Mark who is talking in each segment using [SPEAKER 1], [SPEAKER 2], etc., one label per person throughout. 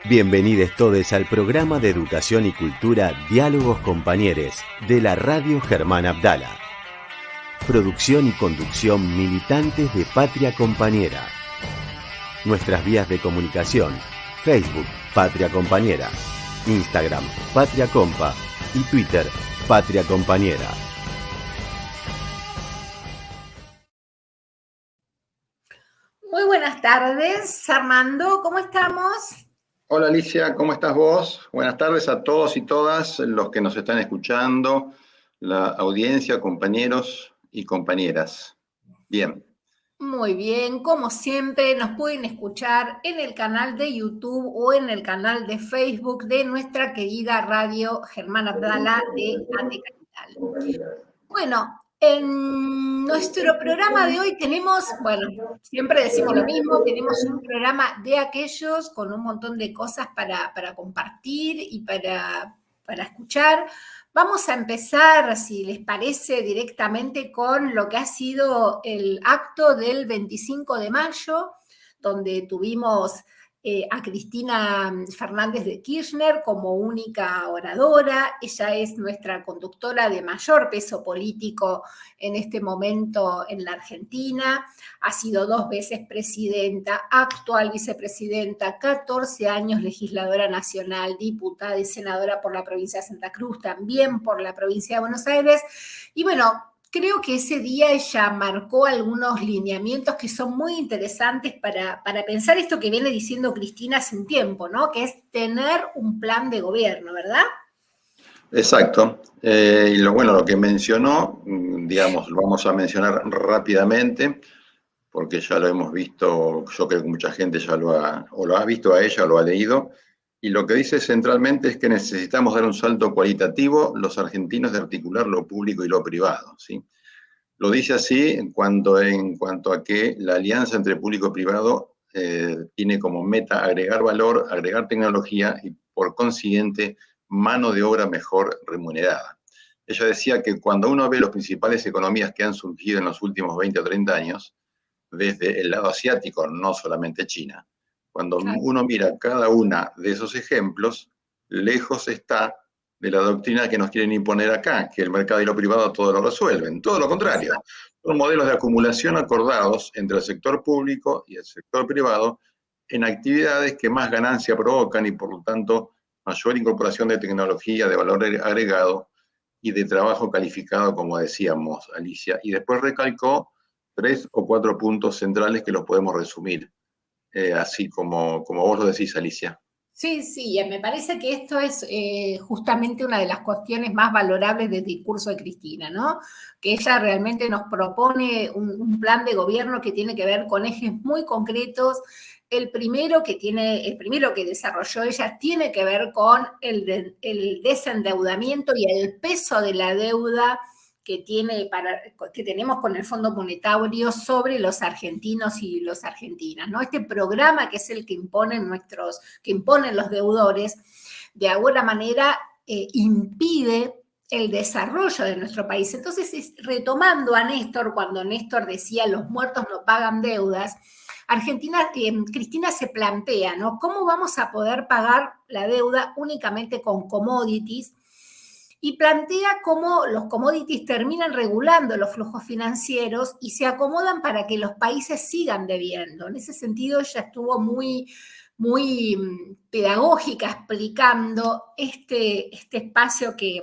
[SPEAKER 1] Bienvenidos todos al programa de educación y cultura Diálogos Compañeros de la Radio Germán Abdala. Producción y conducción militantes de Patria Compañera. Nuestras vías de comunicación: Facebook Patria Compañera, Instagram Patria Compa y Twitter Patria Compañera.
[SPEAKER 2] Muy buenas tardes, Armando, ¿cómo estamos?
[SPEAKER 3] Hola Alicia, ¿cómo estás vos? Buenas tardes a todos y todas los que nos están escuchando, la audiencia, compañeros y compañeras. Bien.
[SPEAKER 2] Muy bien, como siempre nos pueden escuchar en el canal de YouTube o en el canal de Facebook de nuestra querida Radio Germán Abdala de AT Capital. Bueno, en nuestro programa de hoy tenemos, siempre decimos lo mismo, tenemos un programa de aquellos con un montón de cosas para compartir y para escuchar. Vamos a empezar, si les parece, directamente con lo que ha sido el acto del 25 de mayo, donde tuvimos a Cristina Fernández de Kirchner como única oradora. Ella es nuestra conductora de mayor peso político en este momento en la Argentina. Ha sido 2 veces presidenta, actual vicepresidenta, 14 años legisladora nacional, diputada y senadora por la provincia de Santa Cruz, también por la provincia de Buenos Aires. Y bueno, creo que ese día ella marcó algunos lineamientos que son muy interesantes para pensar esto que viene diciendo Cristina hace un tiempo, ¿no? Que es tener un plan de gobierno, ¿verdad?
[SPEAKER 3] Exacto. Y lo que mencionó, digamos, lo vamos a mencionar rápidamente, porque ya lo hemos visto, yo creo que mucha gente ya lo ha visto a ella, o lo ha leído, y lo que dice centralmente es que necesitamos dar un salto cualitativo los argentinos de articular lo público y lo privado, ¿sí? Lo dice así en cuanto a que la alianza entre público y privado tiene como meta agregar valor, agregar tecnología y por consiguiente mano de obra mejor remunerada. Ella decía que cuando uno ve las principales economías que han surgido en los últimos 20 o 30 años, desde el lado asiático, no solamente China, cuando uno mira cada una de esos ejemplos, lejos está de la doctrina que nos quieren imponer acá, que el mercado y lo privado todo lo resuelven. Todo lo contrario. Son modelos de acumulación acordados entre el sector público y el sector privado en actividades que más ganancia provocan y por lo tanto mayor incorporación de tecnología, de valor agregado y de trabajo calificado, como decíamos, Alicia. Y después recalcó 3 o 4 puntos centrales que los podemos resumir, así como vos lo decís, Alicia.
[SPEAKER 2] Sí, me parece que esto es justamente una de las cuestiones más valorables del discurso de Cristina, ¿no? Que ella realmente nos propone un plan de gobierno que tiene que ver con ejes muy concretos. El primero que desarrolló ella tiene que ver con el desendeudamiento y el peso de la deuda que tenemos con el Fondo Monetario sobre los argentinos y las argentinas, ¿no? Este programa que es el que imponen los deudores, de alguna manera impide el desarrollo de nuestro país. Entonces, retomando a Néstor, cuando Néstor decía los muertos no pagan deudas, Cristina se plantea, ¿no? ¿Cómo vamos a poder pagar la deuda únicamente con commodities? Y plantea cómo los commodities terminan regulando los flujos financieros y se acomodan para que los países sigan debiendo. En ese sentido, ella estuvo muy pedagógica explicando este espacio que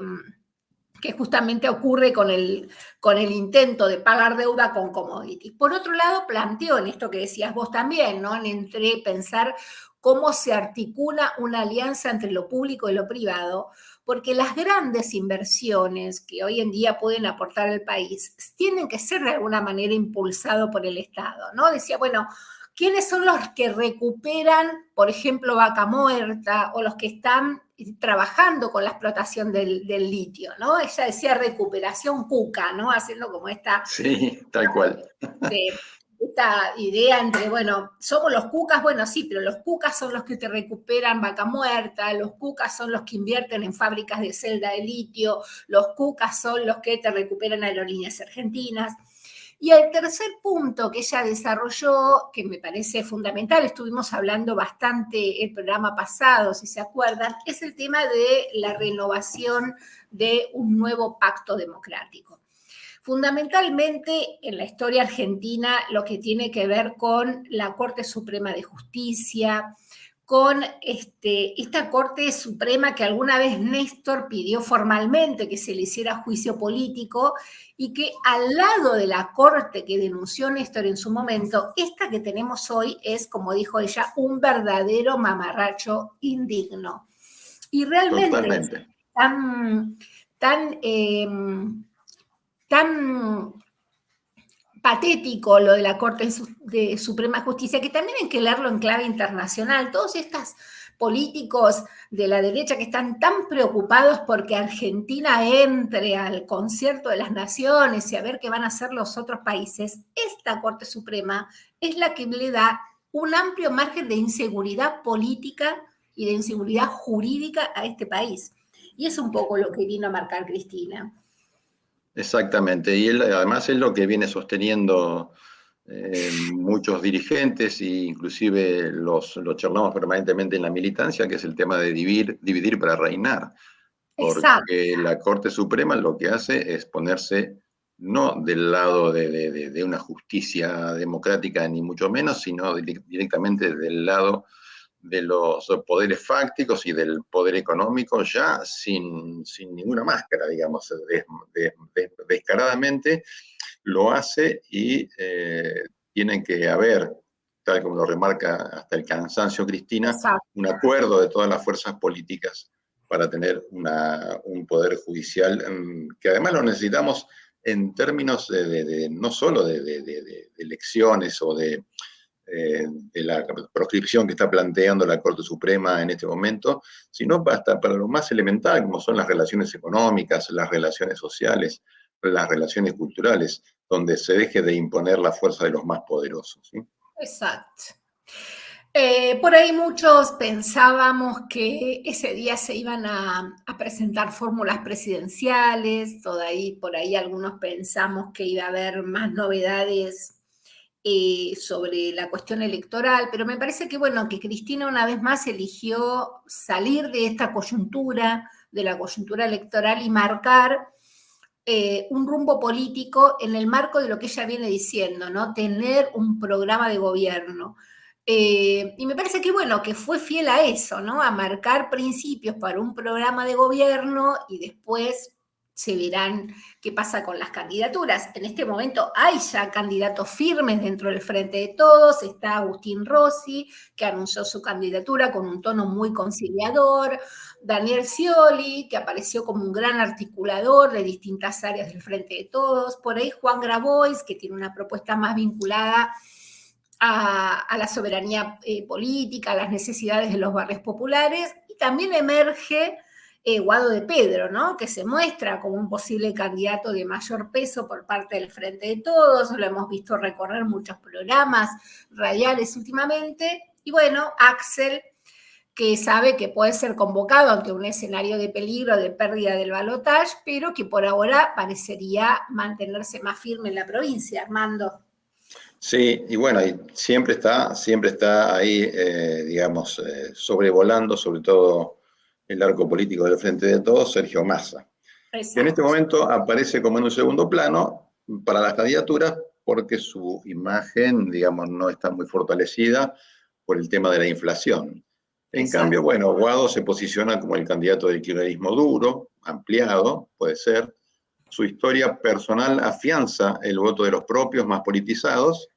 [SPEAKER 2] justamente ocurre con el intento de pagar deuda con commodities. Por otro lado, planteó en esto que decías vos también, ¿no? Entre pensar cómo se articula una alianza entre lo público y lo privado, porque las grandes inversiones que hoy en día pueden aportar al país tienen que ser de alguna manera impulsado por el Estado, ¿no? Decía, bueno, ¿quiénes son los que recuperan, por ejemplo, Vaca Muerta o los que están trabajando con la explotación del litio, ¿no? Ella decía recuperación cuca, ¿no? Haciendo como esta...
[SPEAKER 3] Sí, tal cual.
[SPEAKER 2] Esta idea entre, bueno, somos los cucas, bueno, sí, pero los cucas son los que te recuperan Vaca Muerta, los cucas son los que invierten en fábricas de celda de litio, los cucas son los que te recuperan aerolíneas argentinas. Y el tercer punto que ella desarrolló, que me parece fundamental, estuvimos hablando bastante el programa pasado, si se acuerdan, es el tema de la renovación de un nuevo pacto democrático. Fundamentalmente en la historia argentina lo que tiene que ver con la Corte Suprema de Justicia, con esta Corte Suprema que alguna vez Néstor pidió formalmente que se le hiciera juicio político y que al lado de la Corte que denunció Néstor en su momento, esta que tenemos hoy es, como dijo ella, un verdadero mamarracho indigno. Y realmente es tan patético lo de la Corte de Suprema Justicia, que también hay que leerlo en clave internacional. Todos estos políticos de la derecha que están tan preocupados porque Argentina entre al concierto de las naciones y a ver qué van a hacer los otros países, esta Corte Suprema es la que le da un amplio margen de inseguridad política y de inseguridad jurídica a este país. Y es un poco lo que vino a marcar Cristina.
[SPEAKER 3] Exactamente, y él, además es lo que viene sosteniendo muchos dirigentes e inclusive lo charlamos permanentemente en la militancia, que es el tema de dividir para reinar. Porque
[SPEAKER 2] Exacto.
[SPEAKER 3] la Corte Suprema lo que hace es ponerse no del lado de una justicia democrática ni mucho menos, sino directamente del lado de los poderes fácticos y del poder económico, ya sin ninguna máscara, digamos, descaradamente lo hace y tiene que haber, tal como lo remarca hasta el cansancio Cristina,
[SPEAKER 2] Exacto.
[SPEAKER 3] un acuerdo de todas las fuerzas políticas para tener un poder judicial que además lo necesitamos en términos no solo de elecciones o de la proscripción que está planteando la Corte Suprema en este momento, sino hasta para lo más elemental, como son las relaciones económicas, las relaciones sociales, las relaciones culturales, donde se deje de imponer la fuerza de los más poderosos, ¿sí?
[SPEAKER 2] Exacto. Por ahí muchos pensábamos que ese día se iban a presentar fórmulas presidenciales, por ahí algunos pensamos que iba a haber más novedades sobre la cuestión electoral, pero me parece que, bueno, que Cristina una vez más eligió salir de esta coyuntura, de la coyuntura electoral y marcar un rumbo político en el marco de lo que ella viene diciendo, ¿no? Tener un programa de gobierno. Y me parece que, bueno, que fue fiel a eso, ¿no? A marcar principios para un programa de gobierno y después se verán qué pasa con las candidaturas. En este momento hay ya candidatos firmes dentro del Frente de Todos. Está Agustín Rossi, que anunció su candidatura con un tono muy conciliador. Daniel Scioli, que apareció como un gran articulador de distintas áreas del Frente de Todos. Por ahí Juan Grabois, que tiene una propuesta más vinculada a la soberanía política, a las necesidades de los barrios populares, y también emerge Guado de Pedro, ¿no? Que se muestra como un posible candidato de mayor peso por parte del Frente de Todos, lo hemos visto recorrer muchos programas radiales últimamente, y bueno, Axel, que sabe que puede ser convocado ante un escenario de peligro, de pérdida del balotaje, pero que por ahora parecería mantenerse más firme en la provincia, Armando.
[SPEAKER 3] Sí, y bueno, y siempre está ahí, digamos, sobrevolando, sobre todo el arco político del Frente de Todos, Sergio Massa,
[SPEAKER 2] Exacto.
[SPEAKER 3] que en este momento aparece como en un segundo plano para las candidaturas porque su imagen, digamos, no está muy fortalecida por el tema de la inflación. En
[SPEAKER 2] Exacto.
[SPEAKER 3] cambio, bueno, Guado se posiciona como el candidato del kirchnerismo duro, ampliado, puede ser. Su historia personal afianza el voto de los propios más politizados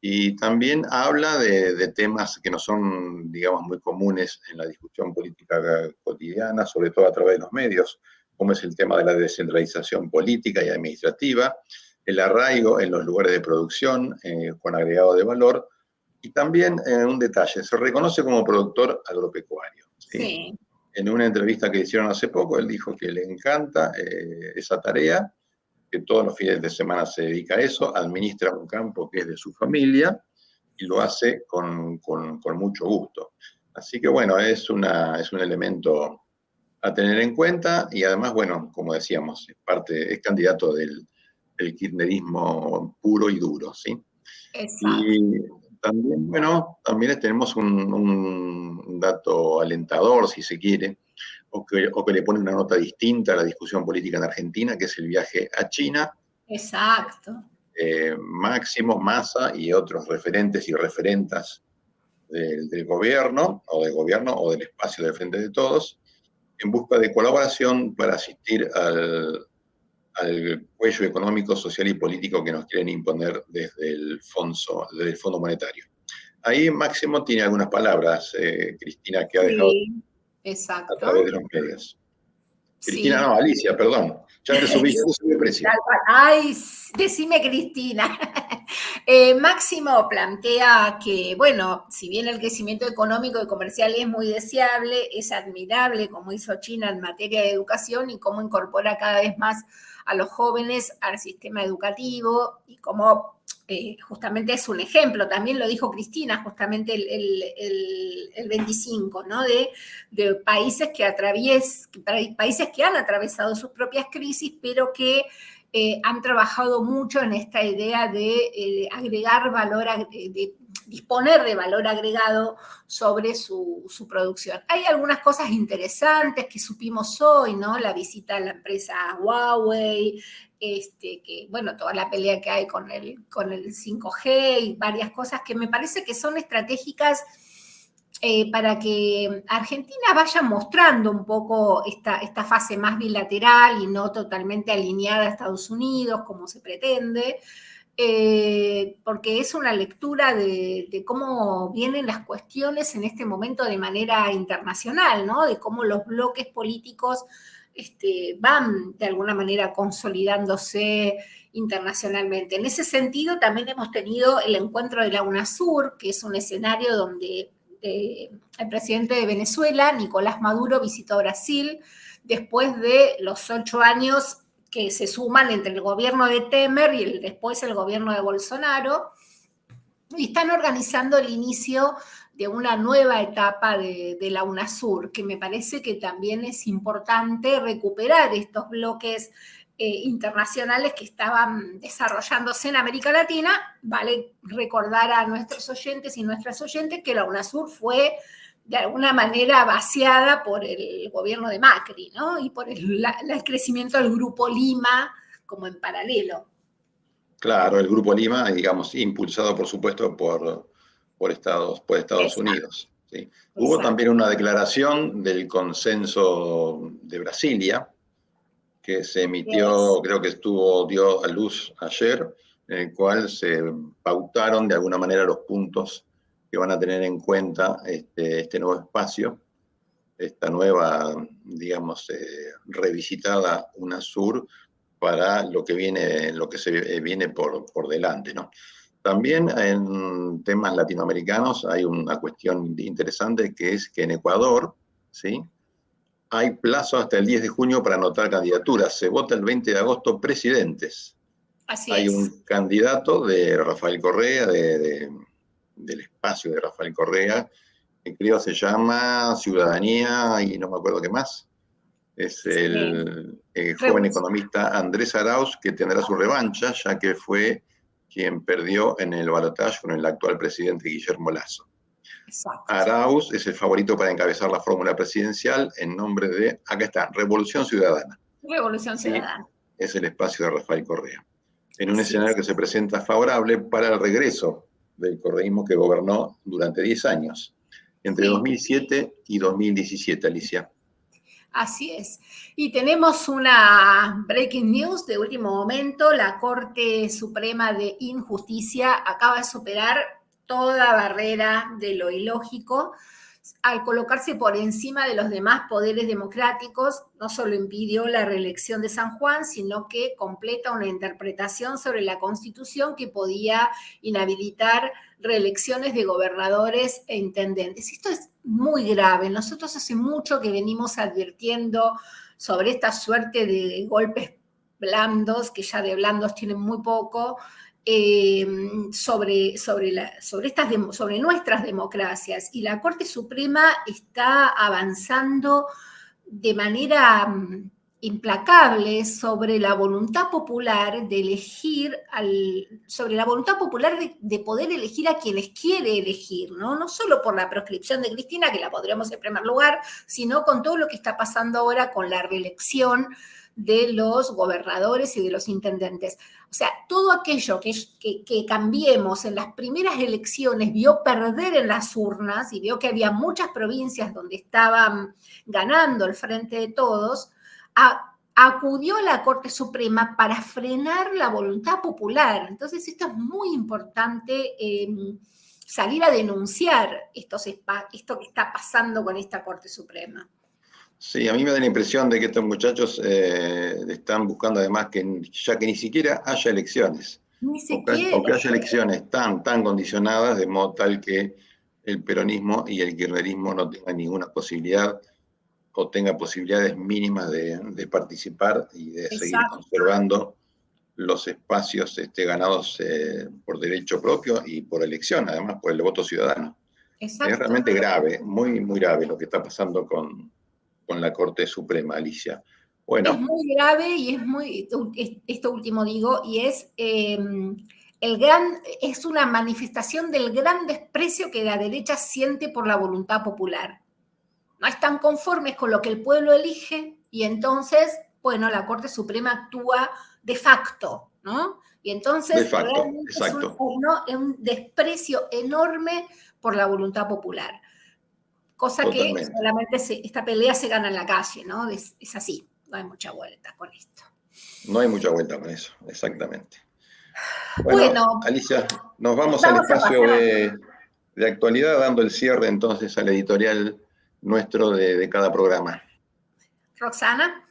[SPEAKER 3] y también habla de temas que no son, digamos, muy comunes en la discusión política cotidiana, sobre todo a través de los medios, como es el tema de la descentralización política y administrativa, el arraigo en los lugares de producción con agregado de valor, y también un detalle, se reconoce como productor agropecuario, ¿sí?
[SPEAKER 2] Sí.
[SPEAKER 3] En una entrevista que hicieron hace poco, él dijo que le encanta esa tarea, que todos los fines de semana se dedica a eso, administra un campo que es de su familia y lo hace con mucho gusto. Así que bueno, es un elemento a tener en cuenta y además, bueno, como decíamos, es candidato del el kirchnerismo puro y duro, ¿sí?
[SPEAKER 2] Exacto.
[SPEAKER 3] Y también, bueno, también tenemos un dato alentador, si se quiere, o que le pone una nota distinta a la discusión política en Argentina, que es el viaje a China.
[SPEAKER 2] Exacto.
[SPEAKER 3] Máximo, Massa y otros referentes y referentas del gobierno o del espacio del Frente de Todos, en busca de colaboración para asistir al cuello económico, social y político que nos quieren imponer desde el Fondo Monetario. Ahí Máximo tiene algunas palabras, Cristina, que ha dejado
[SPEAKER 2] Sí,
[SPEAKER 3] a través
[SPEAKER 2] exacto.
[SPEAKER 3] de los medios. Cristina,
[SPEAKER 2] Sí.
[SPEAKER 3] no, Alicia, perdón. Ya te subí el precio.
[SPEAKER 2] Ay, decime Cristina. Máximo plantea que, bueno, si bien el crecimiento económico y comercial es muy deseable, es admirable como hizo China en materia de educación y cómo incorpora cada vez más a los jóvenes al sistema educativo y cómo justamente es un ejemplo, también lo dijo Cristina justamente el 25, ¿no? De países que han atravesado sus propias crisis, pero que han trabajado mucho en esta idea de agregar valor, de disponer de valor agregado sobre su producción. Hay algunas cosas interesantes que supimos hoy, ¿no? La visita a la empresa Huawei, que, bueno, toda la pelea que hay con el 5G y varias cosas que me parece que son estratégicas para que Argentina vaya mostrando un poco esta fase más bilateral y no totalmente alineada a Estados Unidos, como se pretende, porque es una lectura de cómo vienen las cuestiones en este momento de manera internacional, ¿no? De cómo los bloques políticos van de alguna manera consolidándose internacionalmente. En ese sentido, también hemos tenido el encuentro de la UNASUR, que es un escenario donde el presidente de Venezuela, Nicolás Maduro, visitó Brasil después de los 8 años que se suman entre el gobierno de Temer y después el gobierno de Bolsonaro, y están organizando el inicio de una nueva etapa de la UNASUR, que me parece que también es importante recuperar estos bloques internacionales que estaban desarrollándose en América Latina. Vale recordar a nuestros oyentes y nuestras oyentes que la UNASUR fue de alguna manera vaciada por el gobierno de Macri, ¿no? Y por el crecimiento del Grupo Lima como en paralelo.
[SPEAKER 3] Claro, el Grupo Lima, digamos, impulsado por supuesto por Estados Unidos. ¿Sí? Hubo también una declaración del consenso de Brasilia, que se emitió, creo que dio a luz ayer, en el cual se pautaron de alguna manera los puntos que van a tener en cuenta este nuevo espacio, esta nueva, digamos, revisitada UNASUR para lo que se viene por delante, ¿no? También en temas latinoamericanos hay una cuestión interesante, que es que en Ecuador, ¿sí?, hay plazo hasta el 10 de junio para anotar candidaturas. Se vota el 20 de agosto presidentes. Hay un candidato de Rafael Correa, del espacio de Rafael Correa, que creo se llama Ciudadanía y no me acuerdo qué más. Es el joven economista Andrés Arauz, que tendrá su revancha, ya que fue quien perdió en el balotaje con el actual presidente Guillermo Lasso. Exacto. Arauz es el favorito para encabezar la fórmula presidencial en nombre de, acá está, Revolución Ciudadana.
[SPEAKER 2] Revolución Ciudadana.
[SPEAKER 3] Es el espacio de Rafael Correa. En un escenario que se presenta favorable para el regreso del correísmo que gobernó durante 10 años, entre 2007 y 2017, Alicia.
[SPEAKER 2] Así es. Y tenemos una breaking news de último momento. La Corte Suprema de Injusticia acaba de superar toda barrera de lo ilógico al colocarse por encima de los demás poderes democráticos. No solo impidió la reelección de San Juan, sino que completa una interpretación sobre la Constitución que podía inhabilitar reelecciones de gobernadores e intendentes. Esto es muy grave. Nosotros hace mucho que venimos advirtiendo sobre esta suerte de golpes blandos, que ya de blandos tienen muy poco, sobre nuestras democracias. Y la Corte Suprema está avanzando de manera implacable sobre la voluntad popular de elegir, sobre la voluntad popular de poder elegir a quienes quiere elegir, ¿no? No solo por la proscripción de Cristina, que la podríamos en primer lugar, sino con todo lo que está pasando ahora con la reelección de los gobernadores y de los intendentes. O sea, todo aquello que Cambiemos en las primeras elecciones vio perder en las urnas y vio que había muchas provincias donde estaban ganando el Frente de Todos, acudió a la Corte Suprema para frenar la voluntad popular. Entonces, esto es muy importante, salir a denunciar esto que está pasando con esta Corte Suprema.
[SPEAKER 3] Sí, a mí me da la impresión de que estos muchachos están buscando además ya que ni siquiera haya elecciones.
[SPEAKER 2] Ni siquiera.
[SPEAKER 3] O que haya elecciones tan condicionadas de modo tal que el peronismo y el kirchnerismo no tengan ninguna posibilidad o tenga posibilidades mínimas de participar y de seguir conservando los espacios ganados por derecho propio y por elección, además por el voto ciudadano.
[SPEAKER 2] Exacto.
[SPEAKER 3] Es realmente grave, muy grave lo que está pasando con la Corte Suprema, Alicia. Bueno.
[SPEAKER 2] Es muy grave y esto último digo, y es una manifestación del gran desprecio que la derecha siente por la voluntad popular. No están conformes con lo que el pueblo elige y entonces, bueno, la Corte Suprema actúa de facto, ¿no? Y entonces realmente es un desprecio enorme por la voluntad popular. Cosa Totalmente. Que solamente esta pelea se gana en la calle, ¿no? Es así, no hay mucha vuelta con esto.
[SPEAKER 3] No hay mucha vuelta con eso, exactamente. Bueno, Alicia, nos vamos al espacio de actualidad, dando el cierre entonces al editorial nuestro de cada programa.
[SPEAKER 2] Roxana.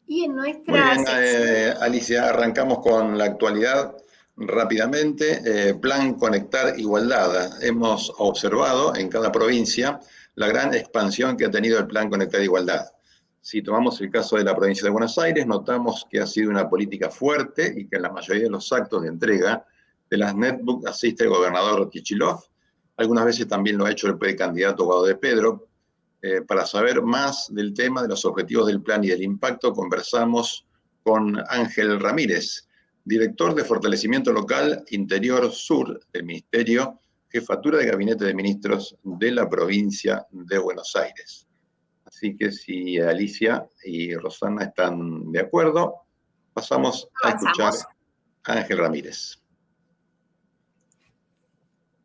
[SPEAKER 2] Y en nuestra
[SPEAKER 3] Muy bien, Alicia, arrancamos con la actualidad rápidamente. Plan Conectar Igualdad. Hemos observado en cada provincia la gran expansión que ha tenido el Plan Conectar Igualdad. Si tomamos el caso de la provincia de Buenos Aires, notamos que ha sido una política fuerte y que en la mayoría de los actos de entrega de las netbooks asiste el gobernador Kicillof. Algunas veces también lo ha hecho el precandidato Guado de Pedro. Para saber más del tema, de los objetivos del plan y del impacto, conversamos con Ángel Ramírez, director de Fortalecimiento Local Interior Sur del Ministerio, Jefatura de Gabinete de Ministros de la provincia de Buenos Aires. Así que si Alicia y Rosana están de acuerdo, pasamos a escuchar a Ángel Ramírez.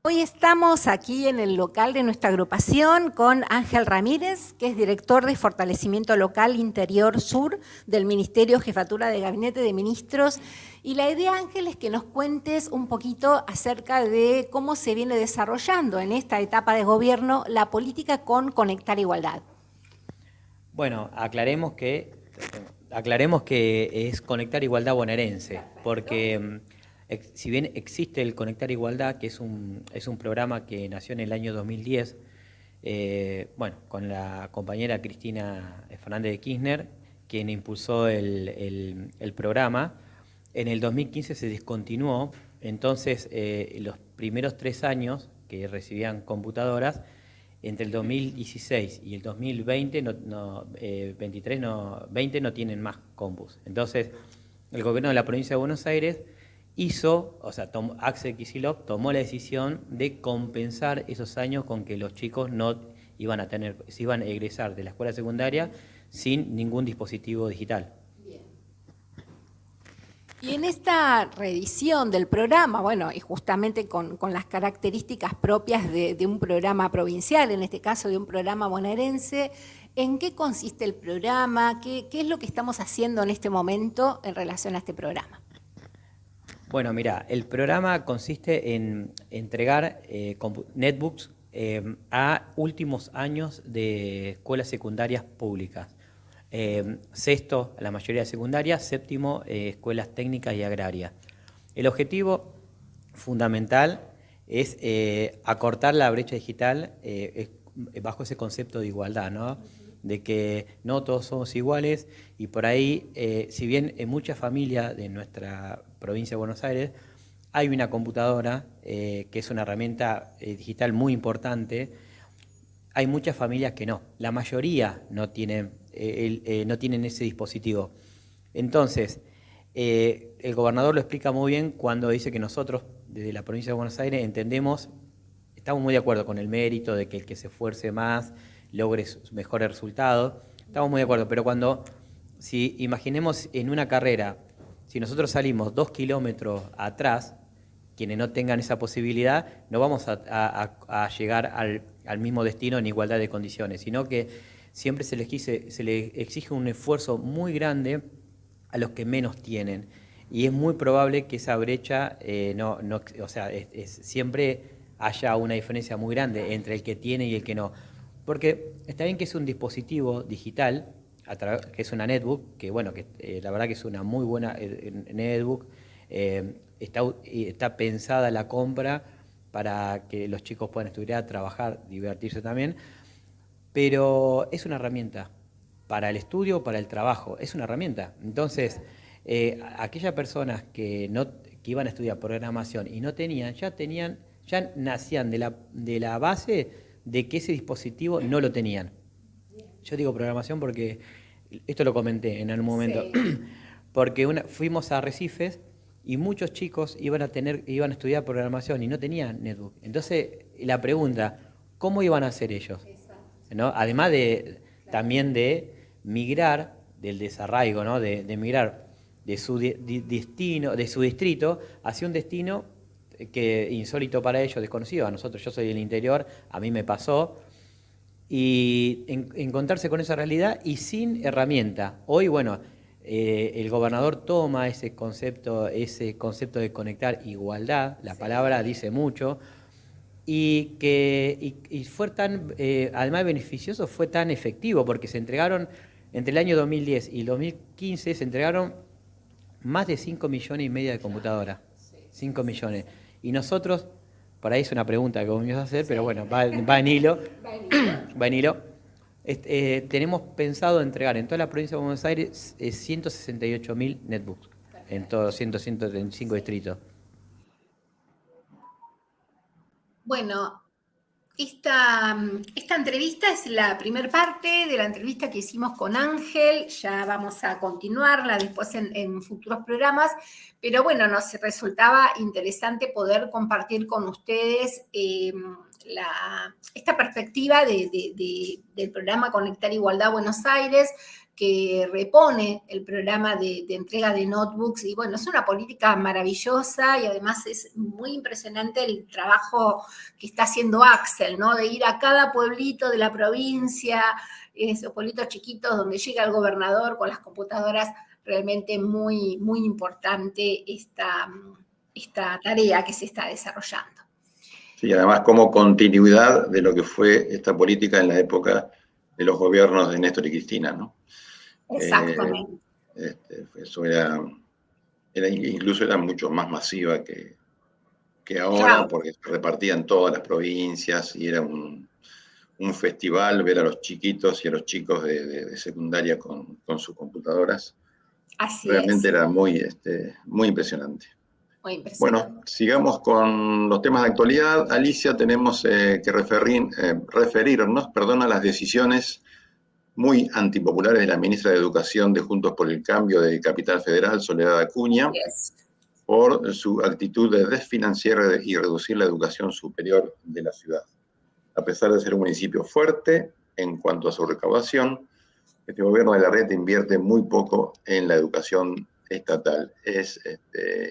[SPEAKER 4] Hoy estamos aquí en el local de nuestra agrupación con Ángel Ramírez, que es director de Fortalecimiento Local Interior Sur del Ministerio Jefatura de Gabinete de Ministros. Y la idea, Ángel, es que nos cuentes un poquito acerca de cómo se viene desarrollando en esta etapa de gobierno la política con Conectar Igualdad.
[SPEAKER 5] Bueno, aclaremos que es Conectar Igualdad bonaerense, porque si bien existe el Conectar Igualdad, que es un programa que nació en el año 2010, con la compañera Cristina Fernández de Kirchner, quien impulsó el programa, en el 2015 se descontinuó. Entonces los primeros 3 años que recibían computadoras, entre el 2016 y el 2020, 20 no tienen más compus. Entonces el gobierno de la provincia de Buenos Aires Axel Kicillof tomó la decisión de compensar esos años con que los chicos se iban a egresar de la escuela secundaria sin ningún dispositivo digital.
[SPEAKER 4] Bien. Y en esta reedición del programa, y justamente con las características propias de un programa provincial, en este caso de un programa bonaerense, ¿en qué consiste el programa? ¿Qué es lo que estamos haciendo en este momento en relación a este programa?
[SPEAKER 5] Bueno, mira, el programa consiste en entregar netbooks a últimos años de escuelas secundarias públicas. Sexto, la mayoría de secundarias, séptimo, escuelas técnicas y agrarias. El objetivo fundamental es acortar la brecha digital bajo ese concepto de igualdad, ¿no? De que no todos somos iguales y por ahí, si bien en muchas familias de nuestra provincia de Buenos Aires hay una computadora que es una herramienta digital muy importante, hay muchas familias que no. La mayoría no tienen ese dispositivo. Entonces, el gobernador lo explica muy bien cuando dice que nosotros, desde la provincia de Buenos Aires, estamos muy de acuerdo con el mérito de que el que se esfuerce más logre mejores resultados. Estamos muy de acuerdo, pero si imaginemos en una carrera, si nosotros salimos 2 kilómetros atrás, quienes no tengan esa posibilidad, no vamos a llegar al mismo destino en igualdad de condiciones, sino que siempre se les exige un esfuerzo muy grande a los que menos tienen. Y es muy probable que esa brecha siempre haya una diferencia muy grande entre el que tiene y el que no. Porque está bien que es un dispositivo digital, que es una netbook, que bueno, la verdad que es una muy buena netbook, está pensada la compra para que los chicos puedan estudiar, trabajar, divertirse también, pero es una herramienta para el estudio, para el trabajo, es una herramienta. Entonces, aquellas personas que iban a estudiar programación y no tenían, ya nacían de la base de que ese dispositivo no lo tenían. Yo digo programación porque, esto lo comenté en algún momento, sí. Porque fuimos a Arrecifes y muchos chicos iban a estudiar programación y no tenían netbook. Entonces, la pregunta, ¿cómo iban a hacer ellos? ¿No? Además también de migrar del desarraigo, ¿no? de migrar de su destino, de su distrito hacia un destino que insólito para ellos, desconocido. A nosotros, yo soy del interior, a mí me pasó, y encontrarse con esa realidad y sin herramienta. Hoy, bueno, el gobernador toma ese concepto de conectar igualdad, la palabra dice mucho, y fue tan, además de beneficioso, fue tan efectivo, porque se entregaron, entre el año 2010 y el 2015, se entregaron más de 5,5 millones de computadoras. 5 millones. Y nosotros, por ahí es una pregunta que vos me vas a hacer, pero bueno, va en hilo. Va en hilo. Tenemos pensado entregar en toda la provincia de Buenos Aires 168.000 netbooks, en todos 135 distritos.
[SPEAKER 2] Bueno, esta entrevista es la primera parte de la entrevista que hicimos con Ángel. Ya vamos a continuarla después en futuros programas, pero bueno, nos resultaba interesante poder compartir con ustedes esta perspectiva del programa Conectar Igualdad Buenos Aires, que repone el programa de entrega de notebooks, y bueno, es una política maravillosa y además es muy impresionante el trabajo que está haciendo Axel, ¿no? De ir a cada pueblito de la provincia, esos pueblitos chiquitos donde llega el gobernador con las computadoras. Realmente muy, muy importante esta tarea que se está desarrollando.
[SPEAKER 3] Sí, además como continuidad de lo que fue esta política en la época de los gobiernos de Néstor y Cristina, ¿no?
[SPEAKER 2] Exactamente.
[SPEAKER 3] Eso incluso era mucho más masiva que ahora, claro, porque se repartía en todas las provincias y era un festival ver a los chiquitos y a los chicos de secundaria con sus computadoras.
[SPEAKER 2] Así
[SPEAKER 3] realmente
[SPEAKER 2] es.
[SPEAKER 3] Era muy, muy impresionante.
[SPEAKER 2] Muy impresionante.
[SPEAKER 3] Bueno, sigamos con los temas de actualidad. Alicia, tenemos que referirnos a las decisiones muy antipopulares de la ministra de Educación de Juntos por el Cambio de Capital Federal, Soledad Acuña, por su actitud de desfinanciar y reducir la educación superior de la ciudad. A pesar de ser un municipio fuerte en cuanto a su recaudación, este gobierno de Larreta invierte muy poco en la educación estatal. Es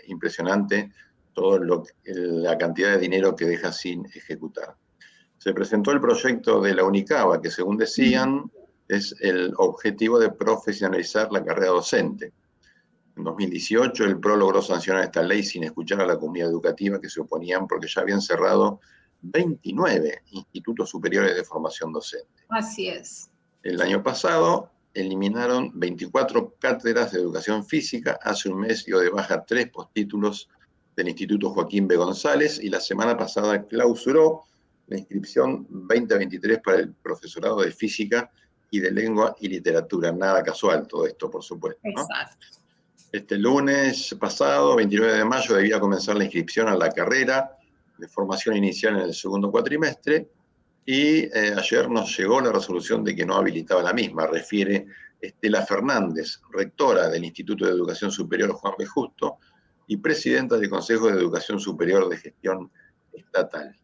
[SPEAKER 3] impresionante la cantidad de dinero que deja sin ejecutar. Se presentó el proyecto de la UNICABA, que según decían, es el objetivo de profesionalizar la carrera docente. En 2018 el PRO logró sancionar esta ley sin escuchar a la comunidad educativa que se oponían porque ya habían cerrado 29 institutos superiores de formación docente.
[SPEAKER 2] Así es.
[SPEAKER 3] El año pasado eliminaron 24 cátedras de educación física, hace un mes dio de baja 3 postítulos del Instituto Joaquín B. González y la semana pasada clausuró la inscripción 2023 para el profesorado de Física y de Lengua y Literatura. Nada casual todo esto, por supuesto, ¿no?
[SPEAKER 2] Exacto.
[SPEAKER 3] Este lunes pasado, 29 de mayo, debía comenzar la inscripción a la carrera de formación inicial en el segundo cuatrimestre, y ayer nos llegó la resolución de que no habilitaba la misma. Refiere Estela Fernández, rectora del Instituto de Educación Superior Juan B. Justo y presidenta del Consejo de Educación Superior de Gestión Estatal.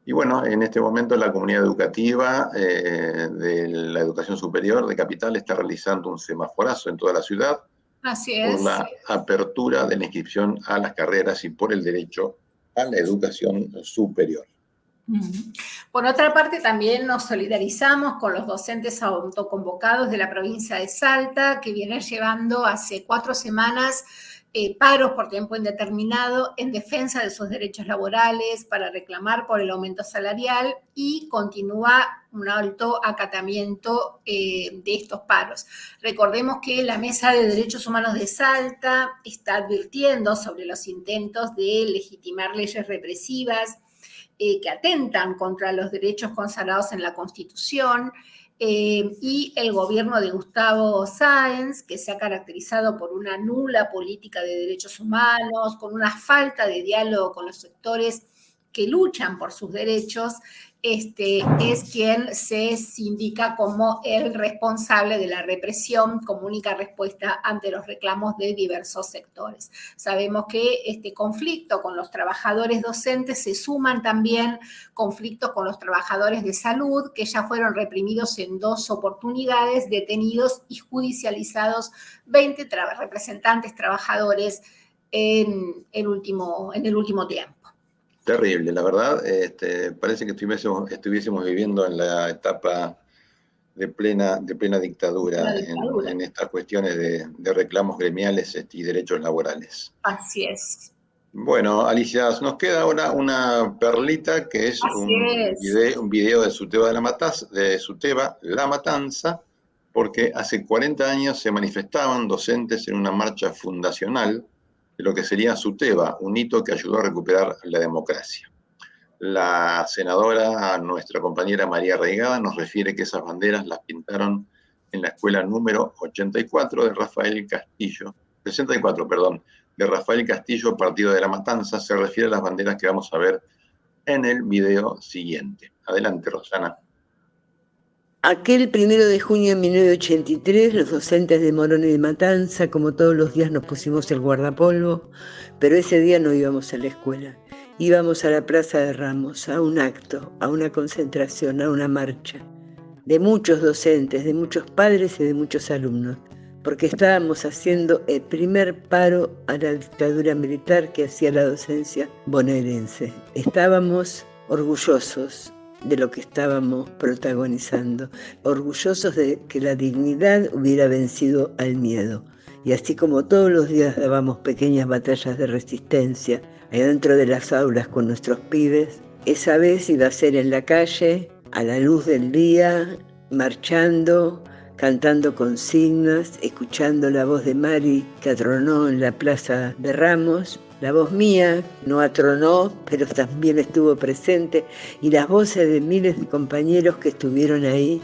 [SPEAKER 3] Y bueno, en este momento la comunidad educativa de la educación superior de Capital está realizando un semaforazo en toda la ciudad.
[SPEAKER 2] Así
[SPEAKER 3] por
[SPEAKER 2] es.
[SPEAKER 3] la apertura de la inscripción a las carreras y por el derecho a la educación superior.
[SPEAKER 2] Por otra parte, también nos solidarizamos con los docentes autoconvocados de la provincia de Salta, que vienen llevando hace 4 semanas paros por tiempo indeterminado en defensa de sus derechos laborales, para reclamar por el aumento salarial, y continúa un alto acatamiento de estos paros. Recordemos que la Mesa de Derechos Humanos de Salta está advirtiendo sobre los intentos de legitimar leyes represivas que atentan contra los derechos consagrados en la Constitución, y el gobierno de Gustavo Sáenz, que se ha caracterizado por una nula política de derechos humanos, con una falta de diálogo con los sectores que luchan por sus derechos, es quien se sindica como el responsable de la represión como única respuesta ante los reclamos de diversos sectores. Sabemos que este conflicto con los trabajadores docentes se suman también conflictos con los trabajadores de salud, que ya fueron reprimidos en 2 oportunidades, detenidos y judicializados 20 representantes trabajadores en el último tiempo.
[SPEAKER 3] Terrible, la verdad. Parece que estuviésemos viviendo en la etapa de plena dictadura, en estas cuestiones de reclamos gremiales y derechos laborales.
[SPEAKER 2] Así es.
[SPEAKER 3] Bueno, Alicia, nos queda ahora una perlita, que es un video de Suteba La Matanza, porque hace 40 años se manifestaban docentes en una marcha fundacional de lo que sería Suteba, un hito que ayudó a recuperar la democracia. La senadora, nuestra compañera María Reigada, nos refiere que esas banderas las pintaron en la escuela número 64 de Rafael Castillo, 64, perdón, de Rafael Castillo, partido de La Matanza. Se refiere a las banderas que vamos a ver en el video siguiente. Adelante, Rosana.
[SPEAKER 6] Aquel 1 de junio de 1983, los docentes de Morón y de Matanza, como todos los días, nos pusimos el guardapolvo, pero ese día no íbamos a la escuela. Íbamos a la Plaza de Ramos, a un acto, a una concentración, a una marcha, de muchos docentes, de muchos padres y de muchos alumnos, porque estábamos haciendo el primer paro a la dictadura militar que hacía la docencia bonaerense. Estábamos orgullosos de lo que estábamos protagonizando, orgullosos de que la dignidad hubiera vencido al miedo. Y así como todos los días dábamos pequeñas batallas de resistencia adentro de las aulas con nuestros pibes, esa vez iba a ser en la calle, a la luz del día, marchando, cantando consignas, escuchando la voz de Mari, que atronó en la Plaza de Ramos. La voz mía no atronó, pero también estuvo presente, y las voces de miles de compañeros que estuvieron ahí,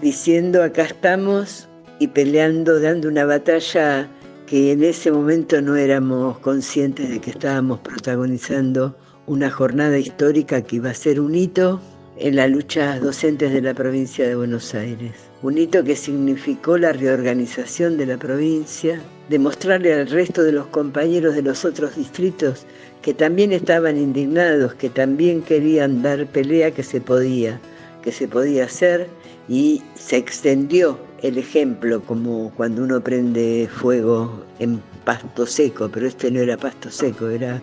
[SPEAKER 6] diciendo: acá estamos, y peleando, dando una batalla que en ese momento no éramos conscientes de que estábamos protagonizando una jornada histórica que iba a ser un hito en las luchas docentes de la provincia de Buenos Aires. Un hito que significó la reorganización de la provincia, demostrarle al resto de los compañeros de los otros distritos que también estaban indignados, que también querían dar pelea, que se podía hacer, y se extendió el ejemplo, como cuando uno prende fuego en pasto seco, pero este no era pasto seco, era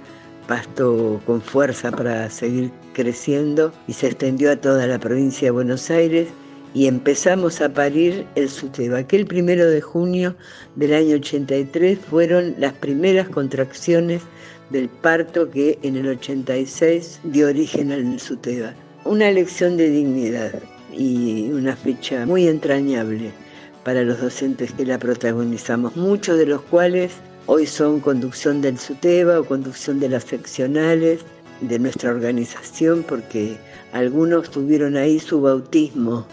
[SPEAKER 6] pasto con fuerza para seguir creciendo, y se extendió a toda la provincia de Buenos Aires, y empezamos a parir el Suteba. Aquel 1 de junio del año 83 fueron las primeras contracciones del parto que en el 86 dio origen al Suteba. Una lección de dignidad y una fecha muy entrañable para los docentes que la protagonizamos, muchos de los cuales hoy son conducción del Suteba o conducción de las seccionales. de nuestra organización, porque algunos tuvieron ahí su bautismo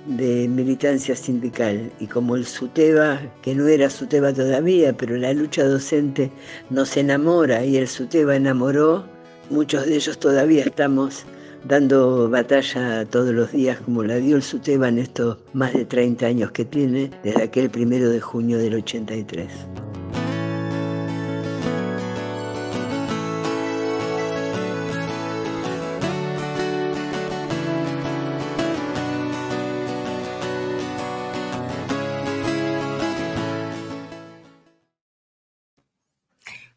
[SPEAKER 6] de militancia sindical, y como el SUTEBA, que no era SUTEBA todavía, pero la lucha docente nos enamora y el SUTEBA enamoró, muchos de ellos todavía estamos dando batalla todos los días como la dio el SUTEBA en estos más de 30 años que tiene, desde aquel 1 de junio del 83.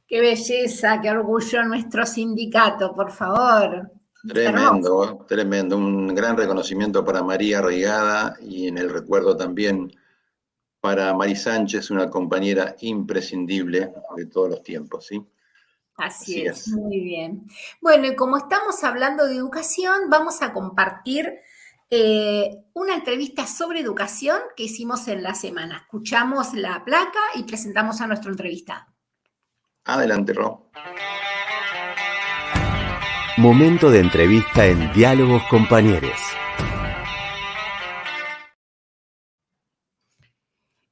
[SPEAKER 2] Qué belleza, qué orgullo nuestro sindicato, por favor.
[SPEAKER 3] Tremendo,
[SPEAKER 2] Hermoso.
[SPEAKER 3] tremendo. Un gran reconocimiento para María Reigada y en el recuerdo también para Mari Sánchez, una compañera imprescindible de todos los tiempos, ¿sí?
[SPEAKER 2] Así es, muy bien. Bueno, y como estamos hablando de educación, vamos a compartir una entrevista sobre educación que hicimos en la semana. Escuchamos la placa y presentamos a nuestro entrevistado.
[SPEAKER 3] Adelante, Ro.
[SPEAKER 1] Momento de entrevista en Diálogos Compañeros.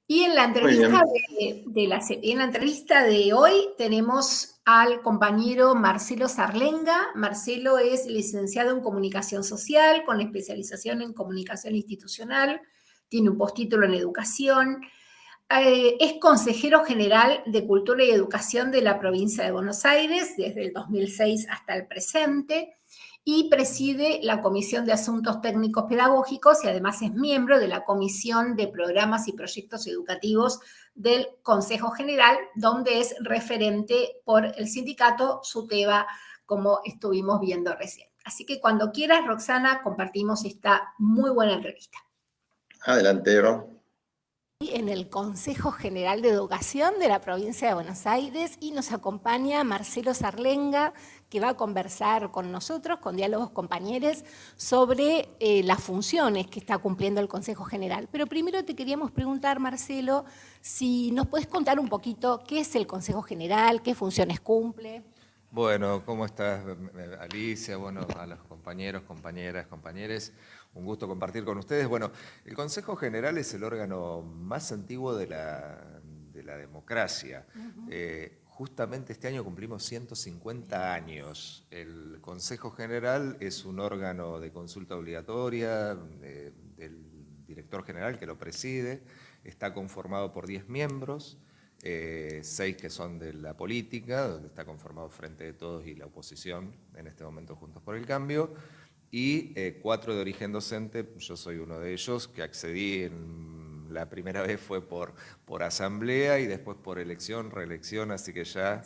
[SPEAKER 2] Y en la entrevista en la entrevista de hoy tenemos al compañero Marcelo Sarlenga. Marcelo es licenciado en Comunicación Social con especialización en Comunicación Institucional, tiene un postítulo en Educación, es consejero general de Cultura y Educación de la provincia de Buenos Aires desde el 2006 hasta el presente y preside la Comisión de Asuntos Técnicos Pedagógicos y además es miembro de la Comisión de Programas y Proyectos Educativos del Consejo General, donde es referente por el sindicato SUTEBA, como estuvimos viendo recién. Así que cuando quieras, Roxana, compartimos esta muy buena entrevista.
[SPEAKER 3] Adelante, Ro.
[SPEAKER 4] En el Consejo General de Educación de la provincia de Buenos Aires y nos acompaña Marcelo Sarlenga, que va a conversar con nosotros, con Diálogos Compañeros, sobre las funciones que está cumpliendo el Consejo General. Pero primero te queríamos preguntar, Marcelo, si nos puedes contar un poquito qué es el Consejo General, qué funciones cumple.
[SPEAKER 7] Bueno, ¿cómo estás, Alicia? Bueno, a los compañeros, compañeras, compañeres, un gusto compartir con ustedes. Bueno, el Consejo General es el órgano más antiguo de la democracia. Justamente este año cumplimos 150 años. El Consejo General es un órgano de consulta obligatoria del director general que lo preside. Está conformado por 10 miembros. 6 que son de la política, donde está conformado Frente de Todos y la oposición, en este momento Juntos por el Cambio, y 4 de origen docente. Yo soy uno de ellos, que accedí la primera vez fue por asamblea y después por elección, reelección, así que ya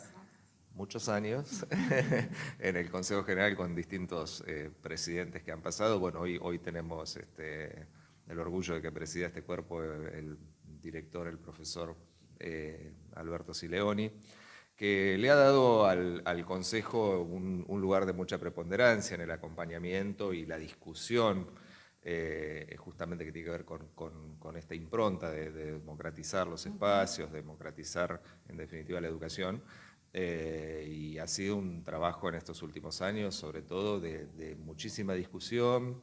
[SPEAKER 7] muchos años en el Consejo General con distintos presidentes que han pasado. Bueno, hoy tenemos el orgullo de que presida este cuerpo el director, el profesor Alberto Sileoni, que le ha dado al Consejo un lugar de mucha preponderancia en el acompañamiento y la discusión, justamente que tiene que ver con esta impronta de democratizar los espacios, democratizar en definitiva la educación, y ha sido un trabajo en estos últimos años, sobre todo de muchísima discusión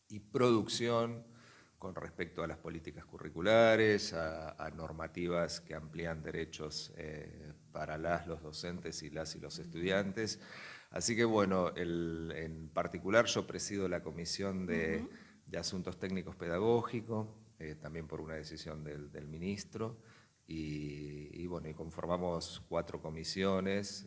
[SPEAKER 7] y producción con respecto a las políticas curriculares, a normativas que amplían derechos para los docentes y los estudiantes. Así que bueno, en particular yo presido la Comisión de Asuntos Técnicos Pedagógicos, también por una decisión del ministro, y bueno, y conformamos 4 comisiones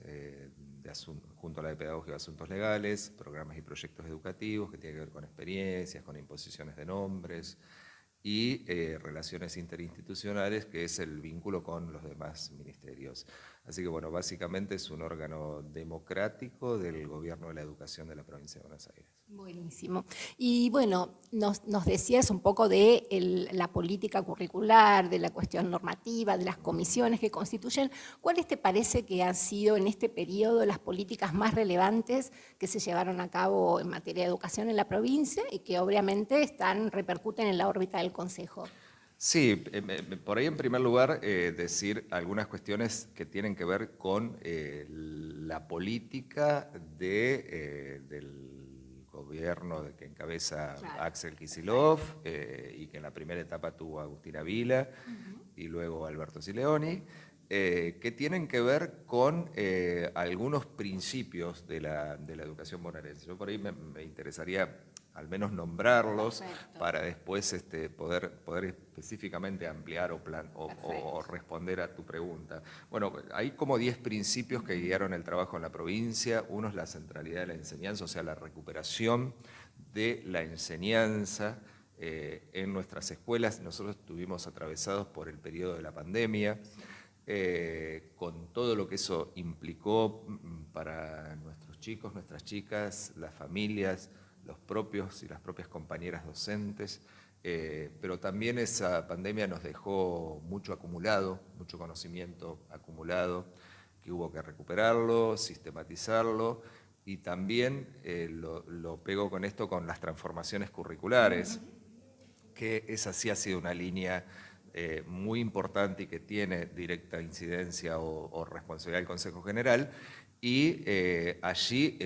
[SPEAKER 7] junto a la de Pedagogía de Asuntos Legales, programas y proyectos educativos que tienen que ver con experiencias, con imposiciones de nombres y relaciones interinstitucionales, que es el vínculo con los demás ministerios. Así que bueno, básicamente es un órgano democrático del Gobierno de la Educación de la provincia de Buenos Aires.
[SPEAKER 4] Buenísimo. Y bueno, nos decías un poco de la política curricular, de la cuestión normativa, de las comisiones que constituyen. ¿Cuáles te parece que han sido en este periodo las políticas más relevantes que se llevaron a cabo en materia de educación en la provincia y que obviamente repercuten en la órbita del Consejo?
[SPEAKER 7] Sí, por ahí en primer lugar decir algunas cuestiones que tienen que ver con la política del gobierno que encabeza Axel Kicillof y que en la primera etapa tuvo Agustina Vila y luego Alberto Sileoni, que tienen que ver con algunos principios de la educación bonaerense. Yo por ahí me interesaría al menos nombrarlos. Perfecto. Para después poder específicamente ampliar o responder a tu pregunta. Bueno, hay como 10 principios que guiaron el trabajo en la provincia. Uno es la centralidad de la enseñanza, o sea, la recuperación de la enseñanza en nuestras escuelas. Nosotros estuvimos atravesados por el periodo de la pandemia, con todo lo que eso implicó para nuestros chicos, nuestras chicas, las familias, los propios y las propias compañeras docentes, pero también esa pandemia nos dejó mucho acumulado, mucho conocimiento acumulado, que hubo que recuperarlo, sistematizarlo, y también lo pego con esto con las transformaciones curriculares, que esa sí ha sido una línea muy importante y que tiene directa incidencia o responsabilidad del Consejo General, y allí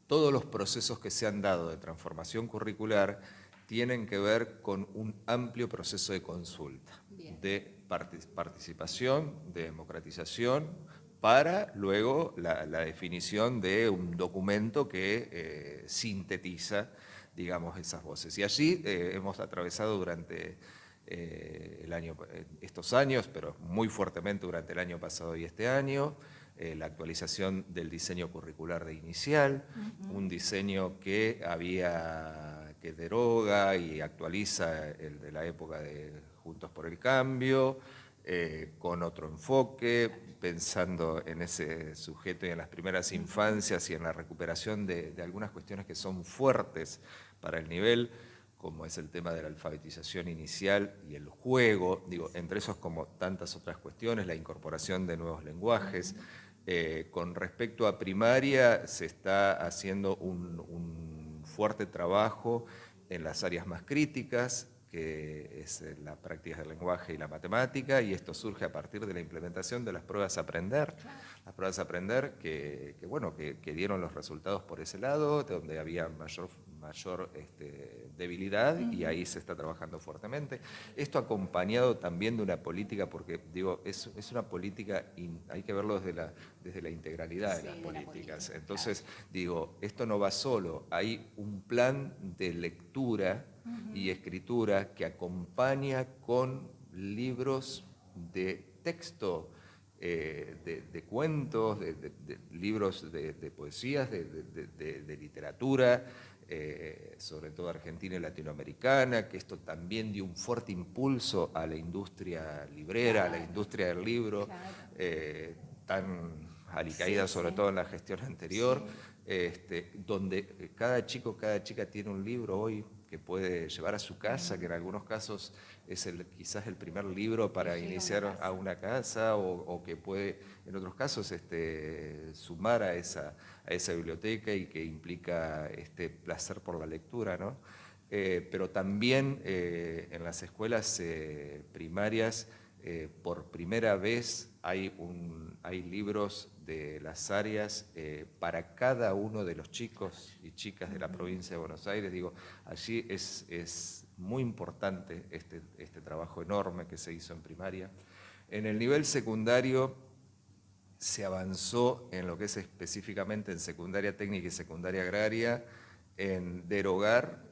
[SPEAKER 7] todos los procesos que se han dado de transformación curricular tienen que ver con un amplio proceso de consulta, de participación, de democratización, para luego la definición de un documento que sintetiza, digamos, esas voces. Y allí hemos atravesado durante estos años, pero muy fuertemente durante el año pasado y este año, la actualización del diseño curricular de inicial, un diseño que deroga y actualiza el de la época de Juntos por el Cambio, con otro enfoque, pensando en ese sujeto y en las primeras infancias y en la recuperación de algunas cuestiones que son fuertes para el nivel, como es el tema de la alfabetización inicial y el juego, digo, entre esos como tantas otras cuestiones, la incorporación de nuevos lenguajes. Con respecto a primaria, se está haciendo un fuerte trabajo en las áreas más críticas, que es la práctica del lenguaje y la matemática, y esto surge a partir de la implementación de las pruebas a aprender. Las pruebas a aprender que dieron los resultados por ese lado, donde había mayor debilidad, y ahí se está trabajando fuertemente. Esto acompañado también de una política, porque digo, es una política, hay que verlo desde la integralidad de las políticas. Entonces, digo, esto no va solo, hay un plan de lectura y escritura que acompaña con libros de texto, de cuentos, de libros de poesías, de literatura, sobre todo argentina y latinoamericana, que esto también dio un fuerte impulso a la industria librera, a la industria del libro, tan alicaída sobre todo en la gestión anterior, donde cada chico, cada chica tiene un libro hoy que puede llevar a su casa, que en algunos casos es quizás el primer libro para iniciar a una casa, o que puede en otros casos sumar a esa biblioteca, y que implica placer por la lectura, ¿no? Pero también en las escuelas primarias, por primera vez hay libros de las áreas para cada uno de los chicos y chicas de la provincia de Buenos Aires. Digo, allí es muy importante este trabajo enorme que se hizo en primaria. En el nivel secundario se avanzó en lo que es específicamente en secundaria técnica y secundaria agraria, en derogar,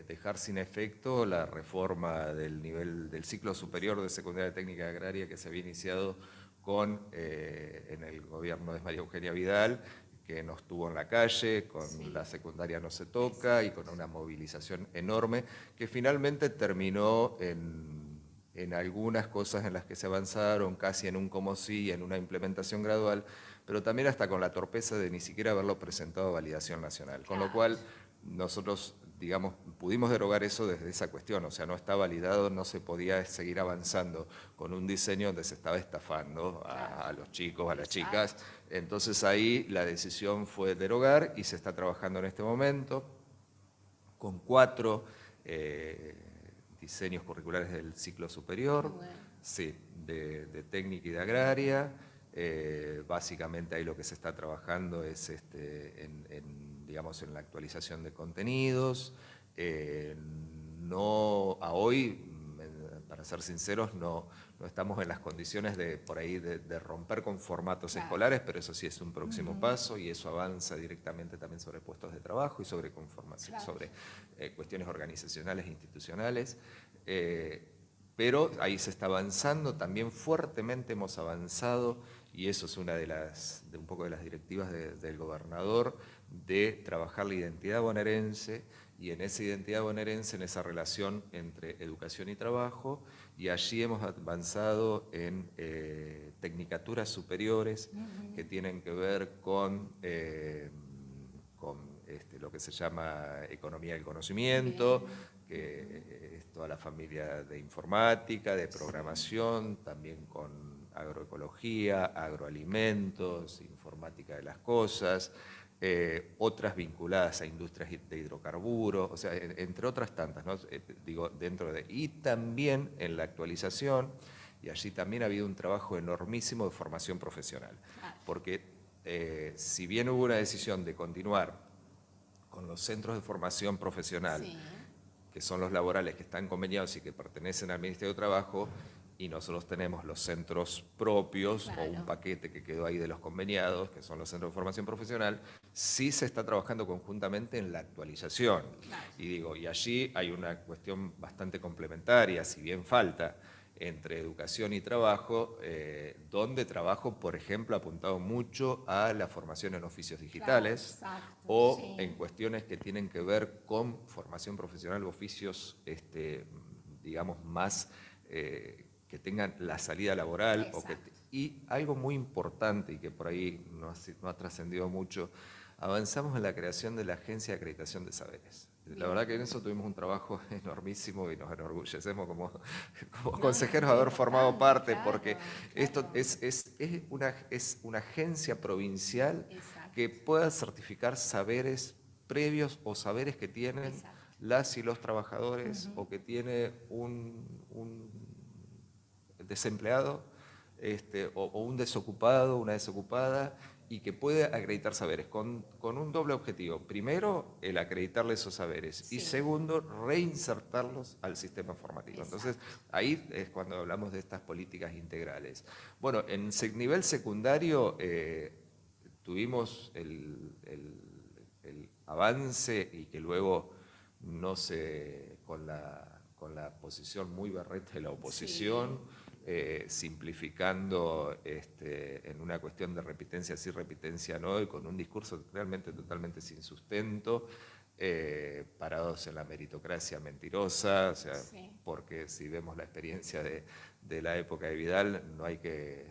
[SPEAKER 7] dejar sin efecto la reforma del ciclo superior de secundaria técnica agraria que se había iniciado en el gobierno de María Eugenia Vidal, que nos tuvo en la calle, con la secundaria no se toca, y con una movilización enorme, que finalmente terminó en algunas cosas en las que se avanzaron, casi en un como sí, en una implementación gradual, pero también hasta con la torpeza de ni siquiera haberlo presentado a validación nacional. Con lo cual, nosotros, digamos, pudimos derogar eso desde esa cuestión, o sea, no está validado, no se podía seguir avanzando con un diseño donde se estaba estafando a los chicos, a las chicas. Entonces ahí la decisión fue derogar, y se está trabajando en este momento con 4 diseños curriculares del ciclo superior, sí, de técnica y de agraria. Básicamente ahí lo que se está trabajando es digamos, en la actualización de contenidos. No, a hoy, para ser sinceros, no estamos en las condiciones de por ahí de romper con formatos escolares, pero eso sí es un próximo paso, y eso avanza directamente también sobre puestos de trabajo y sobre conformación, sobre cuestiones organizacionales e institucionales. Pero ahí se está avanzando, también fuertemente hemos avanzado, y eso es una un poco de las directivas del gobernador, de trabajar la identidad bonaerense, y en esa identidad bonaerense, en esa relación entre educación y trabajo, y allí hemos avanzado en tecnicaturas superiores que tienen que ver con lo que se llama economía del conocimiento, que es toda la familia de informática, de programación, también con agroecología, agroalimentos, informática de las cosas, otras vinculadas a industrias de hidrocarburos, o sea, entre otras tantas, ¿no? Digo, y también en la actualización, y allí también ha habido un trabajo enormísimo de formación profesional, porque si bien hubo una decisión de continuar con los centros de formación profesional, que son los laborales que están conveniados y que pertenecen al Ministerio de Trabajo, y nosotros tenemos los centros propios, o un paquete que quedó ahí de los conveniados, que son los centros de formación profesional, sí se está trabajando conjuntamente en la actualización. Y allí hay una cuestión bastante complementaria, si bien falta, entre educación y trabajo, donde trabajo, por ejemplo, ha apuntado mucho a la formación en oficios digitales, en cuestiones que tienen que ver con formación profesional, oficios, digamos, más que tengan la salida laboral. Y algo muy importante, y que por ahí no ha trascendido mucho, avanzamos en la creación de la Agencia de Acreditación de Saberes. La verdad que en eso tuvimos un trabajo enormísimo, y nos enorgullecemos como consejeros de haber formado parte, porque esto es una agencia provincial que pueda certificar saberes previos o saberes que tienen las y los trabajadores, o que tiene un desempleado, o un desocupado, una desocupada, y que puede acreditar saberes con un doble objetivo. Primero, el acreditarle esos saberes, y segundo, reinsertarlos al sistema formativo. Entonces, ahí es cuando hablamos de estas políticas integrales. Bueno, en nivel secundario tuvimos el avance, y que luego no se, con la posición muy berreta de la oposición, simplificando en una cuestión de repitencia sí, repitencia no, y con un discurso realmente totalmente sin sustento, parados en la meritocracia mentirosa, o sea, porque si vemos la experiencia de la época de Vidal, no hay que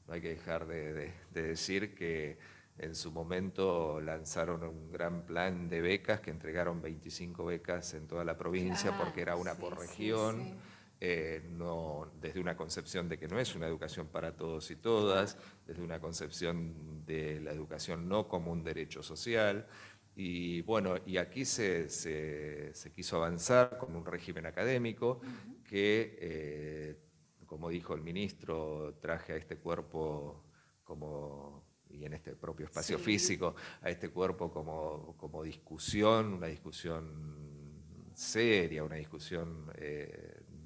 [SPEAKER 7] dejar de decir que en su momento lanzaron un gran plan de becas, que entregaron 25 becas en toda la provincia, porque era una por región. No, desde una concepción de que no es una educación para todos y todas, desde una concepción de la educación no como un derecho social. Y bueno, y aquí se quiso avanzar con un régimen académico que, como dijo el ministro, traje a este cuerpo y en este propio espacio físico, a este cuerpo como discusión, una discusión seria, una discusión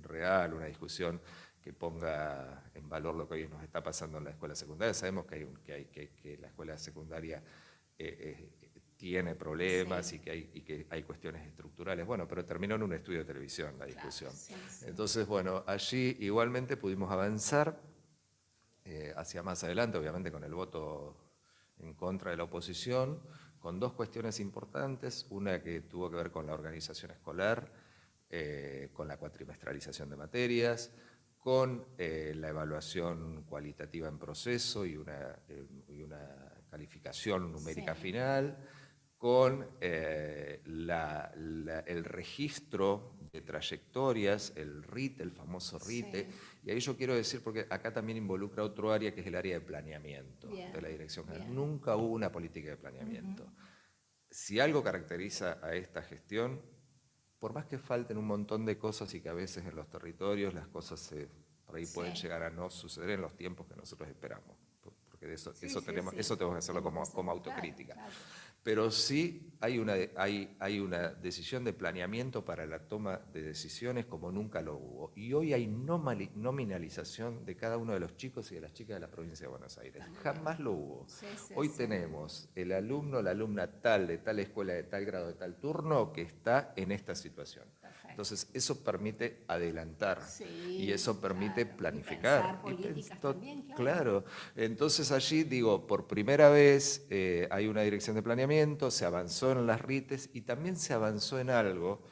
[SPEAKER 7] real, una discusión que ponga en valor lo que hoy nos está pasando en la escuela secundaria. Sabemos que la escuela secundaria tiene problemas, y que hay cuestiones estructurales. Bueno, pero terminó en un estudio de televisión la discusión. Entonces, bueno, allí igualmente pudimos avanzar hacia más adelante, obviamente con el voto en contra de la oposición, con dos cuestiones importantes. Una que tuvo que ver con la organización escolar, con la cuatrimestralización de materias, con la evaluación cualitativa en proceso y una calificación numérica final, con el registro de trayectorias, el RITE, el famoso RITE. Y ahí yo quiero decir, porque acá también involucra otro área, que es el área de planeamiento de la Dirección General. Nunca hubo una política de planeamiento. Si algo caracteriza a esta gestión por más que falten un montón de cosas y que a veces en los territorios las cosas por ahí pueden llegar a no suceder en los tiempos que nosotros esperamos, porque de eso tenemos que hacerlo como autocrítica. Claro. Pero sí hay una decisión de planeamiento para la toma de decisiones como nunca lo hubo. Y hoy hay nominalización de cada uno de los chicos y de las chicas de la provincia de Buenos Aires. Jamás lo hubo. Hoy tenemos el alumno, la alumna tal, de tal escuela, de tal grado, de tal turno, que está en esta situación. Entonces, eso permite adelantar y eso permite planificar. Claro. Entonces, allí, digo, por primera vez hay una dirección de planeamiento, se avanzó en las RITES y también se avanzó en algo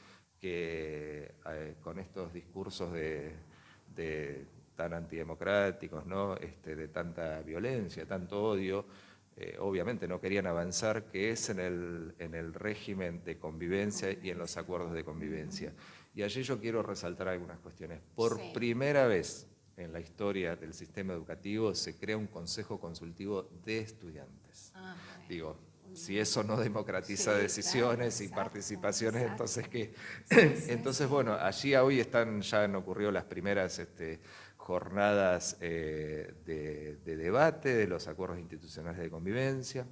[SPEAKER 7] que con estos discursos de tan antidemocráticos, ¿no? De tanta violencia, tanto odio, obviamente no querían avanzar, que es en el régimen de convivencia y en los acuerdos de convivencia. Y allí yo quiero resaltar algunas cuestiones. Por primera vez en la historia del sistema educativo se crea un consejo consultivo de estudiantes. Digo, si eso no democratiza decisiones y participaciones, entonces ¿qué? Entonces, bueno, allí hoy ya han ocurrido las primeras jornadas de debate de los acuerdos institucionales de convivencia.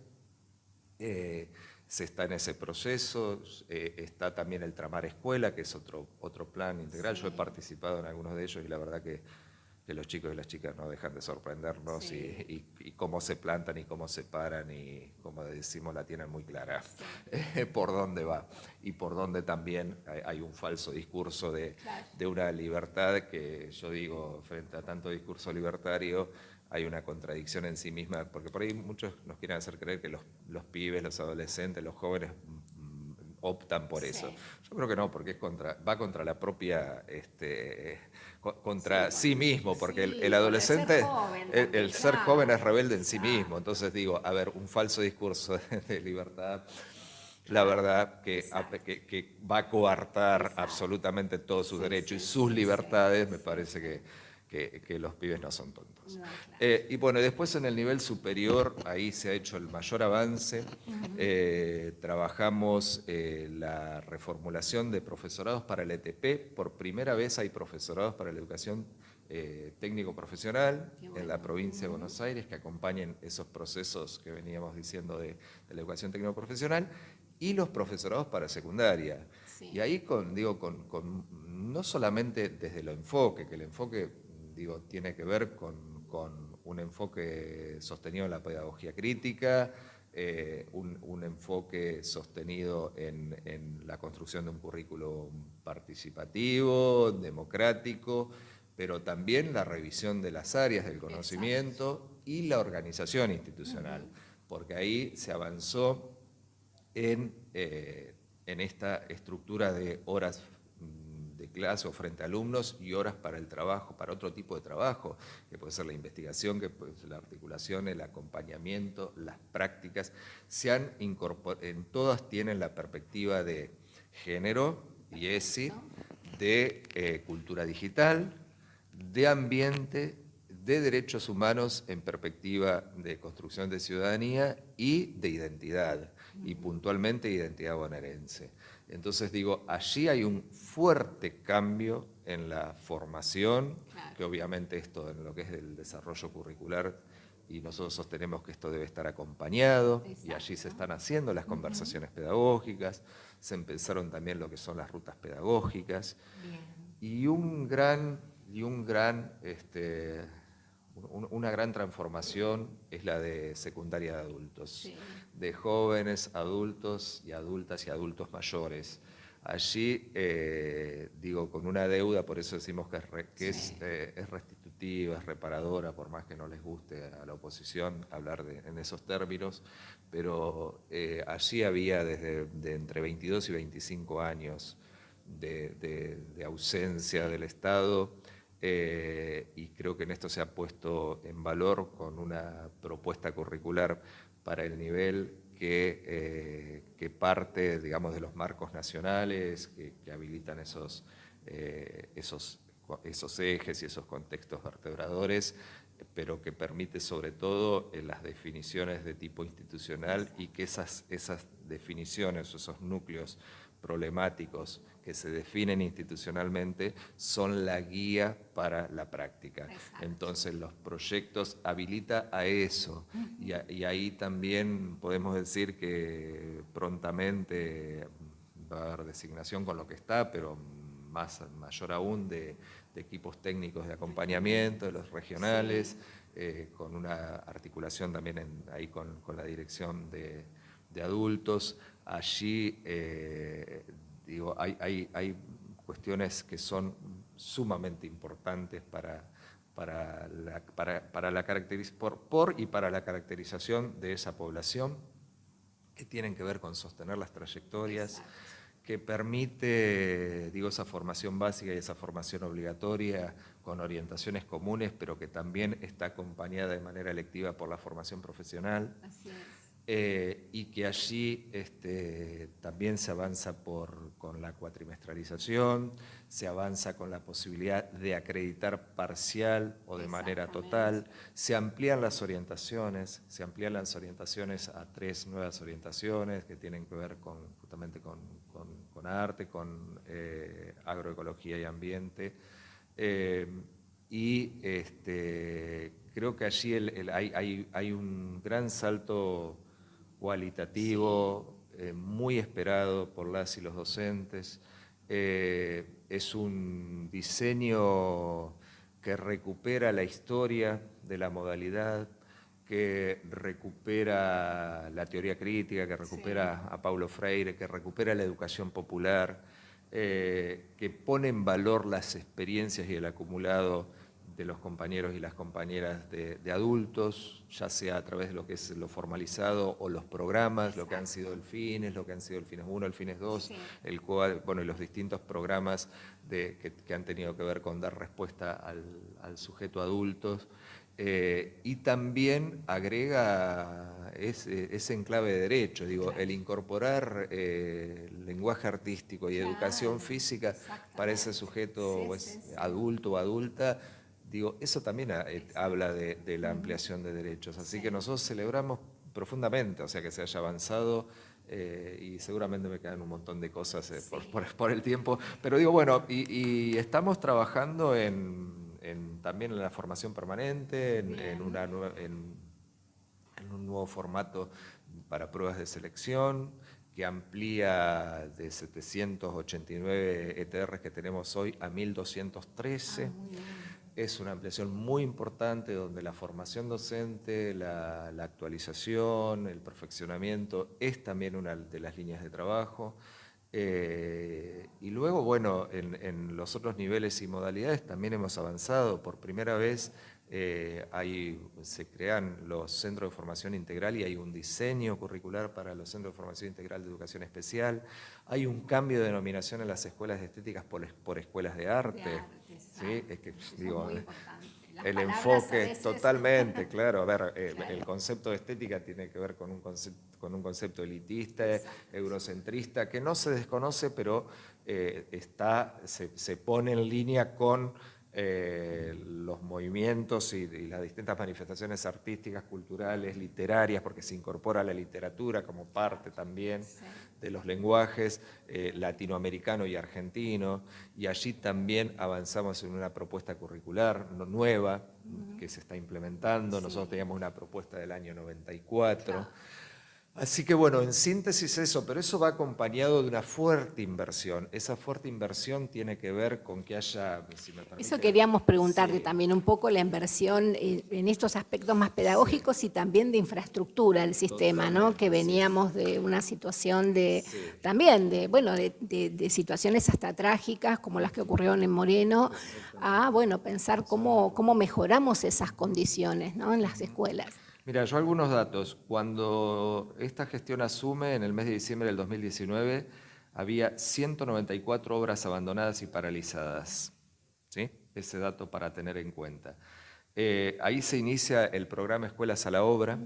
[SPEAKER 7] Se está en ese proceso, está también el Tramar Escuela, que es otro plan integral. Yo he participado en algunos de ellos y la verdad que los chicos y las chicas no dejan de sorprendernos y cómo se plantan y cómo se paran y, como decimos, la tienen muy clara por dónde va y por dónde también hay un falso discurso de una libertad que yo digo, frente a tanto discurso libertario, hay una contradicción en sí misma, porque por ahí muchos nos quieren hacer creer que los pibes, los adolescentes, los jóvenes optan por eso. Yo creo que no, porque va contra la propia, contra sí mismo, porque el adolescente, el ser joven es rebelde en sí mismo. Entonces digo, a ver, un falso discurso de libertad, la verdad que va a coartar absolutamente todos sus derechos y sus libertades, me parece que los pibes no son tontos. Y bueno, después en el nivel superior, ahí se ha hecho el mayor avance. Trabajamos la reformulación de profesorados para el ETP. Por primera vez hay profesorados para la educación técnico-profesional en la provincia de Buenos Aires que acompañen esos procesos que veníamos diciendo de la educación técnico-profesional y los profesorados para secundaria. Y ahí no solamente desde el enfoque, que el enfoque tiene que ver con un enfoque sostenido en la pedagogía crítica, un enfoque sostenido en la construcción de un currículo participativo, democrático, pero también la revisión de las áreas del conocimiento y la organización institucional, porque ahí se avanzó en esta estructura de horas de clase o frente a alumnos y horas para el trabajo, para otro tipo de trabajo, que puede ser la investigación, que puede ser la articulación, el acompañamiento, las prácticas, todas tienen la perspectiva de género y ESI, de cultura digital, de ambiente, de derechos humanos en perspectiva de construcción de ciudadanía y de identidad, y puntualmente identidad bonaerense. Entonces allí hay un fuerte cambio en la formación, que obviamente esto en lo que es el desarrollo curricular, y nosotros sostenemos que esto debe estar acompañado, y allí se están haciendo las conversaciones pedagógicas, se empezaron también lo que son las rutas pedagógicas, y una gran transformación es la de secundaria de adultos, de jóvenes, adultos y adultas y adultos mayores. Allí, con una deuda, por eso decimos que es restitutiva, es reparadora, por más que no les guste a la oposición hablar en esos términos, pero allí había de entre 22 y 25 años de ausencia del Estado, y creo que en esto se ha puesto en valor con una propuesta curricular para el nivel que parte, digamos, de los marcos nacionales que habilitan esos ejes y esos contextos vertebradores, pero que permite sobre todo las definiciones de tipo institucional y que esas definiciones, esos núcleos problemáticos que se definen institucionalmente son la guía para la práctica.
[SPEAKER 4] Exacto.
[SPEAKER 7] Entonces los proyectos habilita a eso, y ahí también podemos decir que prontamente va a haber designación con lo que está, pero mayor aún de equipos técnicos de acompañamiento, de los regionales, con una articulación también ahí con la dirección de adultos. Allí digo, hay cuestiones que son sumamente importantes para la caracterización de esa población, que tienen que ver con sostener las trayectorias.
[SPEAKER 4] Exacto.
[SPEAKER 7] Que permite, digo, esa formación básica y esa formación obligatoria con orientaciones comunes, pero que también está acompañada de manera electiva por la formación profesional.
[SPEAKER 4] Así es.
[SPEAKER 7] Y que allí también se avanza con la cuatrimestralización, se avanza con la posibilidad de acreditar parcial o de manera total, se amplían las orientaciones a 3 nuevas orientaciones que tienen que ver justamente con arte, con agroecología y ambiente. Creo que allí hay un gran salto cualitativo, muy esperado por las y los docentes. Es un diseño que recupera la historia de la modalidad, que recupera la teoría crítica, que recupera a Paulo Freire, que recupera la educación popular, que pone en valor las experiencias y el acumulado de los compañeros y las compañeras de adultos, ya sea a través de lo que es lo formalizado o los programas, lo que han sido el FINES, lo que han sido el FINES 1, el FINES 2, el COAD, bueno, y los distintos programas que han tenido que ver con dar respuesta al sujeto adultos. Y también agrega ese enclave de derecho, digo, el incorporar lenguaje artístico y educación física para ese sujeto adulto o adulta. Digo, eso también habla de la ampliación de derechos, así que nosotros celebramos profundamente, o sea, que se haya avanzado, y seguramente me quedan un montón de cosas por el tiempo, pero digo, bueno, y estamos trabajando también en la formación permanente, en un nuevo formato para pruebas de selección, que amplía de 789 ETRs que tenemos hoy a 1213. Es una ampliación muy importante donde la formación docente, la actualización, el perfeccionamiento es también una de las líneas de trabajo. Y luego, bueno, en los otros niveles y modalidades también hemos avanzado. Por primera vez se crean los centros de formación integral y hay un diseño curricular para los centros de formación integral de educación especial. Hay un cambio de denominación en las escuelas de estéticas por escuelas de arte. ¿Sí? Es que, digo, el enfoque totalmente, claro. A ver, el concepto de estética tiene que ver con un concepto elitista, eurocentrista, que no se desconoce, pero se pone en línea con los movimientos y las distintas manifestaciones artísticas, culturales, literarias, porque se incorpora la literatura como parte también de los lenguajes latinoamericano y argentino, y allí también avanzamos en una propuesta curricular nueva que se está implementando. Nosotros teníamos una propuesta del año 94. Así que bueno, en síntesis eso, pero eso va acompañado de una fuerte inversión. Esa fuerte inversión tiene que ver con que haya, si me permite,
[SPEAKER 4] eso queríamos preguntarte también un poco, la inversión en estos aspectos más pedagógicos y también de infraestructura del sistema, ¿no? Que veníamos de una situación también de situaciones hasta trágicas como las que ocurrieron en Moreno, a pensar cómo mejoramos esas condiciones, ¿no? En las escuelas.
[SPEAKER 7] Mira, yo algunos datos. Cuando esta gestión asume, en el mes de diciembre del 2019, había 194 obras abandonadas y paralizadas. ¿Sí? Ese dato para tener en cuenta. Ahí se inicia el programa Escuelas a la Obra,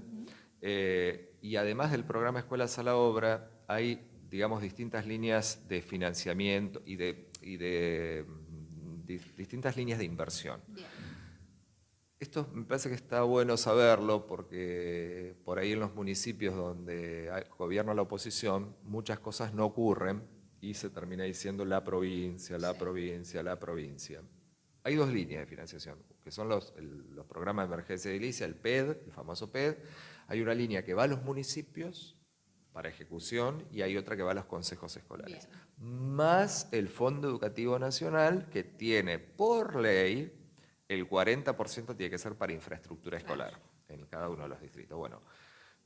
[SPEAKER 7] y además del programa Escuelas a la Obra, hay, digamos, distintas líneas de financiamiento y de distintas líneas de inversión. Bien. Esto me parece que está bueno saberlo porque por ahí en los municipios donde gobierna la oposición muchas cosas no ocurren y se termina diciendo la provincia, la provincia, la provincia. Hay dos líneas de financiación, que son los programas de emergencia edilicia, el PED, el famoso PED. Hay una línea que va a los municipios para ejecución y hay otra que va a los consejos escolares. Bien. Más el Fondo Educativo Nacional, que tiene por ley el 40% tiene que ser para infraestructura escolar en cada uno de los distritos. Bueno,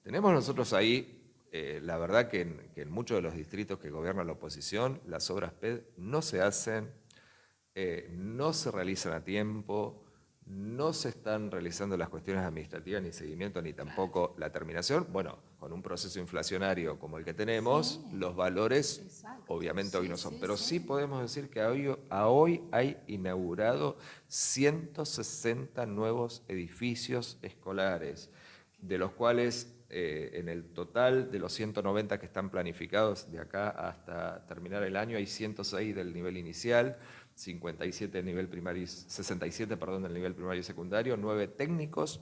[SPEAKER 7] tenemos nosotros ahí, la verdad que en muchos de los distritos que gobierna la oposición, las obras PED no se hacen, no se realizan a tiempo, no se están realizando las cuestiones administrativas, ni seguimiento, ni tampoco la terminación. Bueno, con un proceso inflacionario como el que tenemos, los valores obviamente hoy no son. Pero sí podemos decir que hoy hay inaugurado 160 nuevos edificios escolares, de los cuales en el total de los 190 que están planificados de acá hasta terminar el año, hay 106 del nivel inicial, 67 del nivel primario, 67, perdón, del nivel primario y secundario, 9 técnicos,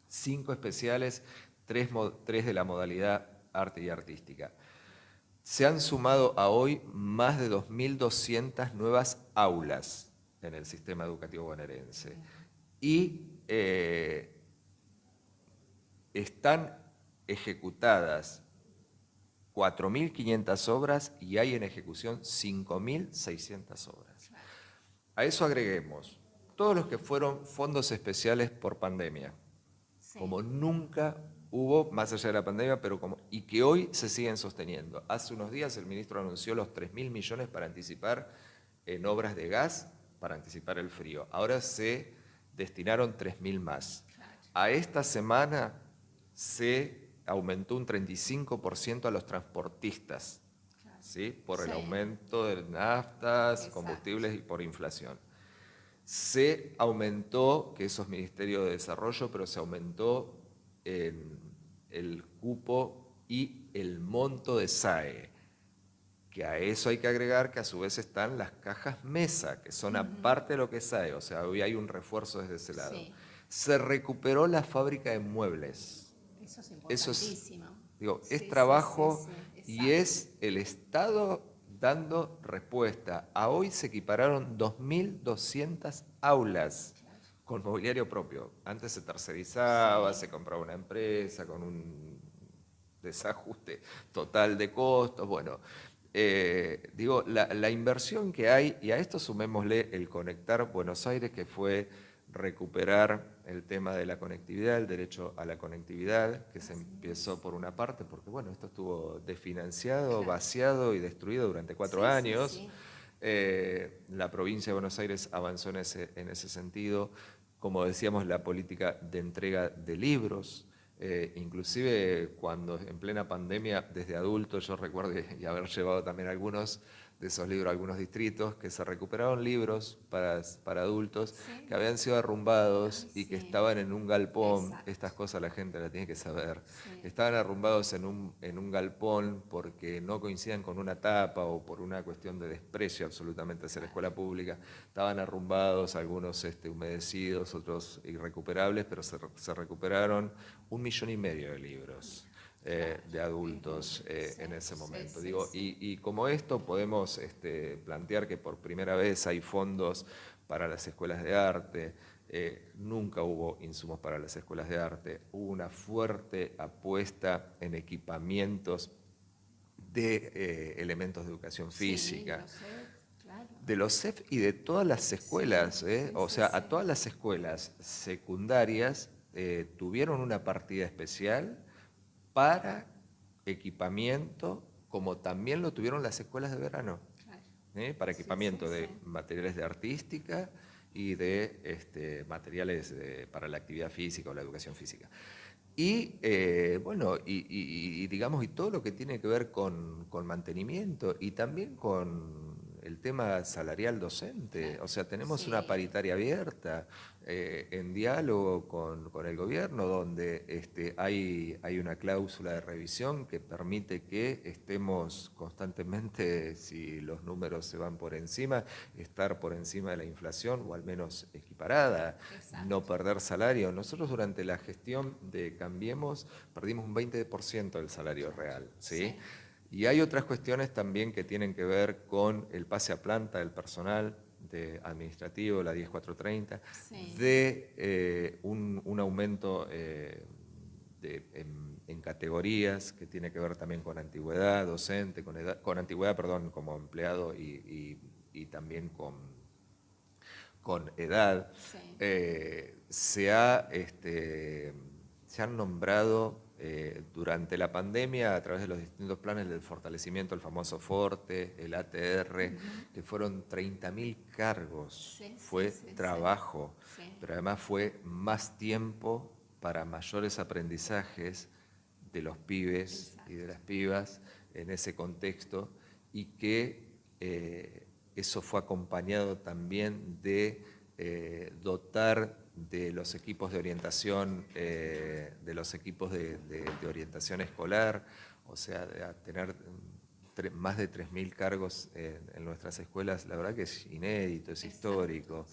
[SPEAKER 7] 5 especiales, 3 de la modalidad arte y artística. Se han sumado a hoy más de 2.200 nuevas aulas en el sistema educativo bonaerense y están ejecutadas 4.500 obras y hay en ejecución 5.600 obras. A eso agreguemos todos los que fueron fondos especiales por pandemia, como nunca hubo, más allá de la pandemia, y que hoy se siguen sosteniendo. Hace unos días el ministro anunció los 3.000 millones para anticipar en obras de gas, para anticipar el frío. Ahora se destinaron 3.000 más. A esta semana se aumentó un 35% a los transportistas, ¿sí? Por el aumento de naftas, combustibles y por inflación. Se aumentó, que eso es Ministerio de Desarrollo, pero se aumentó el cupo y el monto de SAE, que a eso hay que agregar que a su vez están las cajas mesa, que son aparte de lo que es SAE, o sea, hoy hay un refuerzo desde ese lado. Sí. Se recuperó la fábrica de muebles. Eso es importantísimo. Es trabajo y es el Estado dando respuesta. A hoy se equipararon 2.200 aulas con mobiliario propio. Antes se tercerizaba, se compraba una empresa con un desajuste total de costos. Bueno, la inversión que hay, y a esto sumémosle el conectar Buenos Aires, que fue recuperar el tema de la conectividad, el derecho a la conectividad, que se empezó por una parte, porque bueno, esto estuvo desfinanciado, vaciado y destruido durante 4 años. La provincia de Buenos Aires avanzó en ese sentido, como decíamos, la política de entrega de libros, inclusive cuando en plena pandemia, desde adulto, yo recuerdo y haber llevado también algunos de esos libros a algunos distritos, que se recuperaron libros para adultos que habían sido arrumbados y que estaban en un galpón. Estas cosas la gente las tiene que saber. Estaban arrumbados en un galpón porque no coincidían con una tapa o por una cuestión de desprecio absolutamente hacia la escuela pública. Estaban arrumbados, algunos humedecidos, otros irrecuperables, pero se recuperaron 1,5 millones de libros de adultos en ese momento. Y como esto podemos plantear que por primera vez hay fondos para las escuelas de arte. Nunca hubo insumos para las escuelas de arte. Hubo una fuerte apuesta en equipamientos de elementos de educación física. De los CEF y de todas las escuelas, o sea, a todas las escuelas secundarias tuvieron una partida especial para equipamiento, como también lo tuvieron las escuelas de verano, para equipamiento de materiales de artística y de materiales para la actividad física o la educación física. Y digamos, y todo lo que tiene que ver con mantenimiento y también con el tema salarial docente. O sea, tenemos una paritaria abierta en diálogo con el gobierno, donde hay una cláusula de revisión que permite que estemos constantemente, si los números se van por encima, estar por encima de la inflación o al menos equiparada, no perder salario. Nosotros durante la gestión de Cambiemos perdimos un 20% del salario real, ¿sí? Y hay otras cuestiones también que tienen que ver con el pase a planta del personal administrativo, la 10430, de un aumento en categorías que tiene que ver también con antigüedad docente, con antigüedad, perdón, como empleado y también con edad. Se han nombrado durante la pandemia, a través de los distintos planes del fortalecimiento, el famoso Forte, el ATR, que fueron 30.000 cargos. Fue trabajo, pero además fue más tiempo para mayores aprendizajes de los pibes y de las pibas en ese contexto, y que eso fue acompañado también de dotar de los equipos de orientación, de orientación escolar, o sea, de tener más de 3.000 cargos en nuestras escuelas. La verdad que es inédito, es histórico.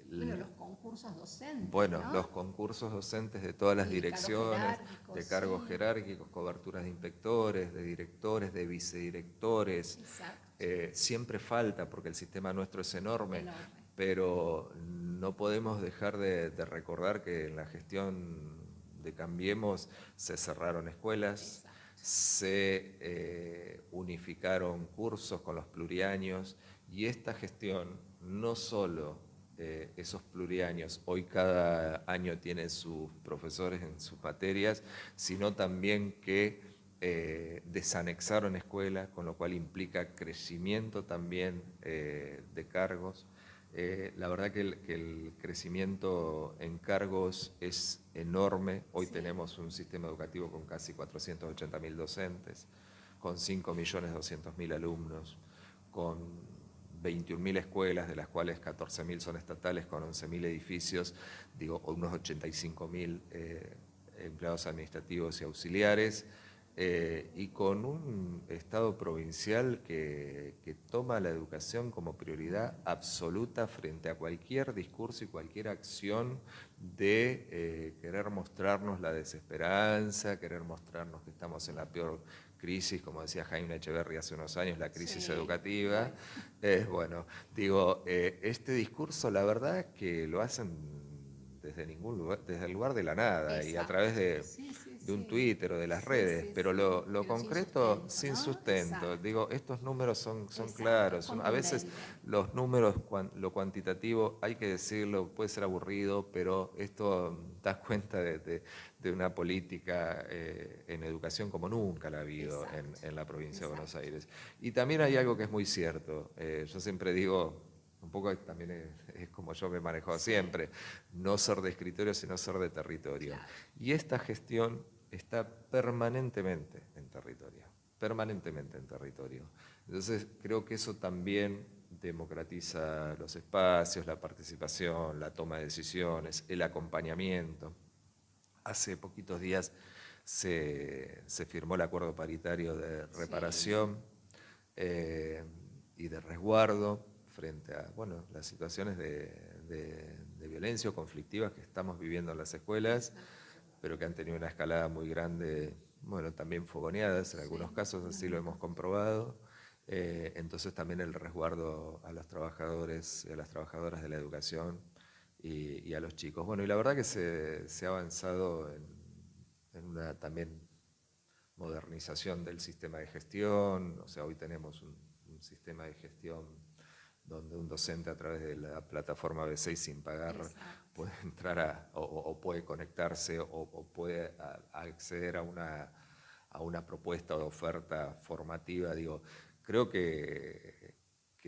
[SPEAKER 4] Bueno, los concursos docentes.
[SPEAKER 7] Bueno,
[SPEAKER 4] ¿no?
[SPEAKER 7] los concursos docentes de todas las direcciones, de cargos jerárquicos, coberturas de inspectores, de directores, de vicedirectores. Siempre falta, porque el sistema nuestro es enorme, pero no podemos dejar de recordar que en la gestión de Cambiemos se cerraron escuelas, se unificaron cursos con los pluriaños, y esta gestión no solo esos pluriaños, hoy cada año tiene sus profesores en sus materias, sino también que desanexaron escuelas, con lo cual implica crecimiento también de cargos. La verdad que el crecimiento en cargos es enorme. Hoy tenemos un sistema educativo con casi 480.000 docentes, con 5.200.000 alumnos, con 21.000 escuelas, de las cuales 14.000 son estatales, con 11.000 edificios, digo, unos 85.000 empleados administrativos y auxiliares, y con un Estado provincial que toma la educación como prioridad absoluta frente a cualquier discurso y cualquier acción de querer mostrarnos la desesperanza, querer mostrarnos que estamos en la peor crisis, como decía Jaime Echeverry hace unos años, la crisis educativa. Bueno, digo, este discurso, la verdad es que lo hacen desde ningún lugar, desde el lugar de la nada. Exacto. Y a través de un Twitter o de las redes, pero lo concreto sin sustento. ¿No? Digo, estos números son claros. A veces los números, lo cuantitativo, hay que decirlo, puede ser aburrido, pero esto da cuenta de una política en educación como nunca la ha habido en la provincia de Buenos Aires. Y también hay algo que es muy cierto. Yo siempre digo, un poco también es como yo me he manejado siempre, no ser de escritorio, sino ser de territorio. Claro. Y esta gestión está permanentemente en territorio, Entonces creo que eso también democratiza los espacios, la participación, la toma de decisiones, el acompañamiento. Hace poquitos días se firmó el acuerdo paritario de reparación y de resguardo frente a las situaciones de violencia o conflictivas que estamos viviendo en las escuelas, pero que han tenido una escalada muy grande, también fogoneadas en algunos casos, así lo hemos comprobado. Entonces también el resguardo a los trabajadores y a las trabajadoras de la educación y a los chicos. Y la verdad que se ha avanzado en una también modernización del sistema de gestión. O sea, hoy tenemos un sistema de gestión donde un docente a través de la plataforma B6 sin pagar puede entrar o puede conectarse o puede acceder a una propuesta o oferta formativa. Digo, creo que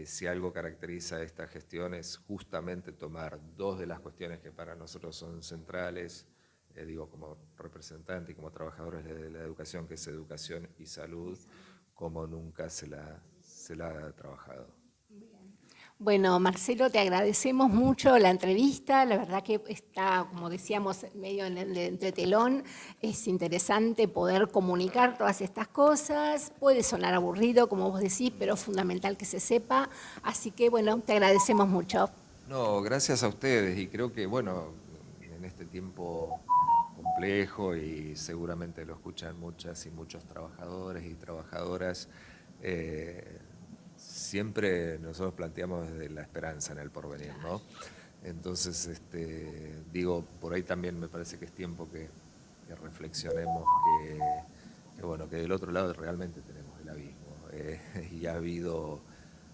[SPEAKER 7] si algo caracteriza esta gestión es justamente tomar dos de las cuestiones que para nosotros son centrales, como representante y como trabajadores de la educación, que es educación y salud, como nunca se la ha trabajado.
[SPEAKER 4] Bueno, Marcelo, te agradecemos mucho la entrevista. La verdad que está, como decíamos, medio en el entretelón. Es interesante poder comunicar todas estas cosas. Puede sonar aburrido, como vos decís, pero es fundamental que se sepa. Así que, te agradecemos mucho.
[SPEAKER 7] No, gracias a ustedes. Y creo que, en este tiempo complejo complejo y seguramente lo escuchan muchas y muchos trabajadores y trabajadoras. Siempre nosotros planteamos desde la esperanza en el porvenir, ¿no? Entonces, digo, por ahí también me parece que es tiempo que reflexionemos que, bueno, que del otro lado realmente tenemos el abismo. Y ha habido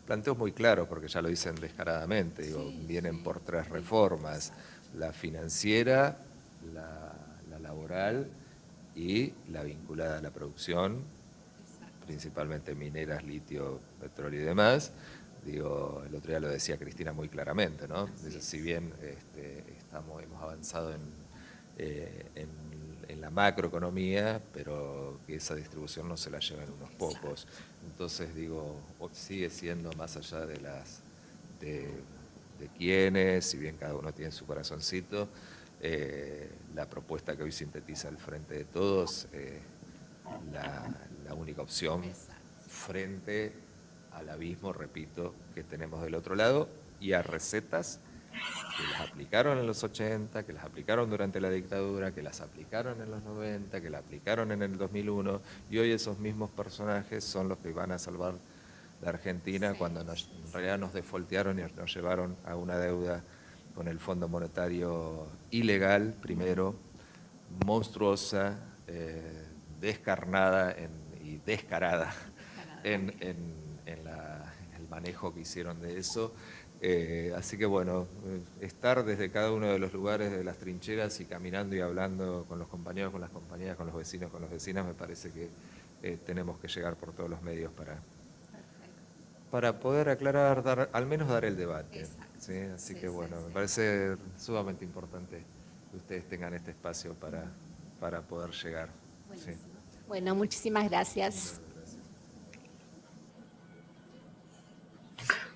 [SPEAKER 7] planteos muy claros, porque ya lo dicen descaradamente, digo, vienen por 3 reformas: la financiera, la laboral y la vinculada a la producción, principalmente mineras, litio, petróleo y demás. Digo, el otro día lo decía Cristina muy claramente, ¿no? Dice, si bien hemos avanzado en la macroeconomía, pero que esa distribución no se la lleven unos pocos. Entonces, digo, sigue siendo más allá de quiénes, si bien cada uno tiene su corazoncito, la propuesta que hoy sintetiza el Frente de Todos, la única opción frente al abismo, repito, que tenemos del otro lado, y a recetas que las aplicaron en los 80, que las aplicaron durante la dictadura, que las aplicaron en los 90, que las aplicaron en el 2001, y hoy esos mismos personajes son los que van a salvar la Argentina cuando en realidad nos defoltearon y nos llevaron a una deuda con el Fondo Monetario ilegal, primero, monstruosa, descarnada y descarada en el manejo que hicieron de eso. Así que bueno, estar desde cada uno de los lugares de las trincheras y caminando y hablando con los compañeros, con las compañeras, con los vecinos, con las vecinas, me parece que tenemos que llegar por todos los medios para poder aclarar, al menos dar el debate. ¿Sí? Así que bueno, me parece sumamente importante que ustedes tengan este espacio para poder llegar. Sí.
[SPEAKER 4] Bueno, muchísimas gracias.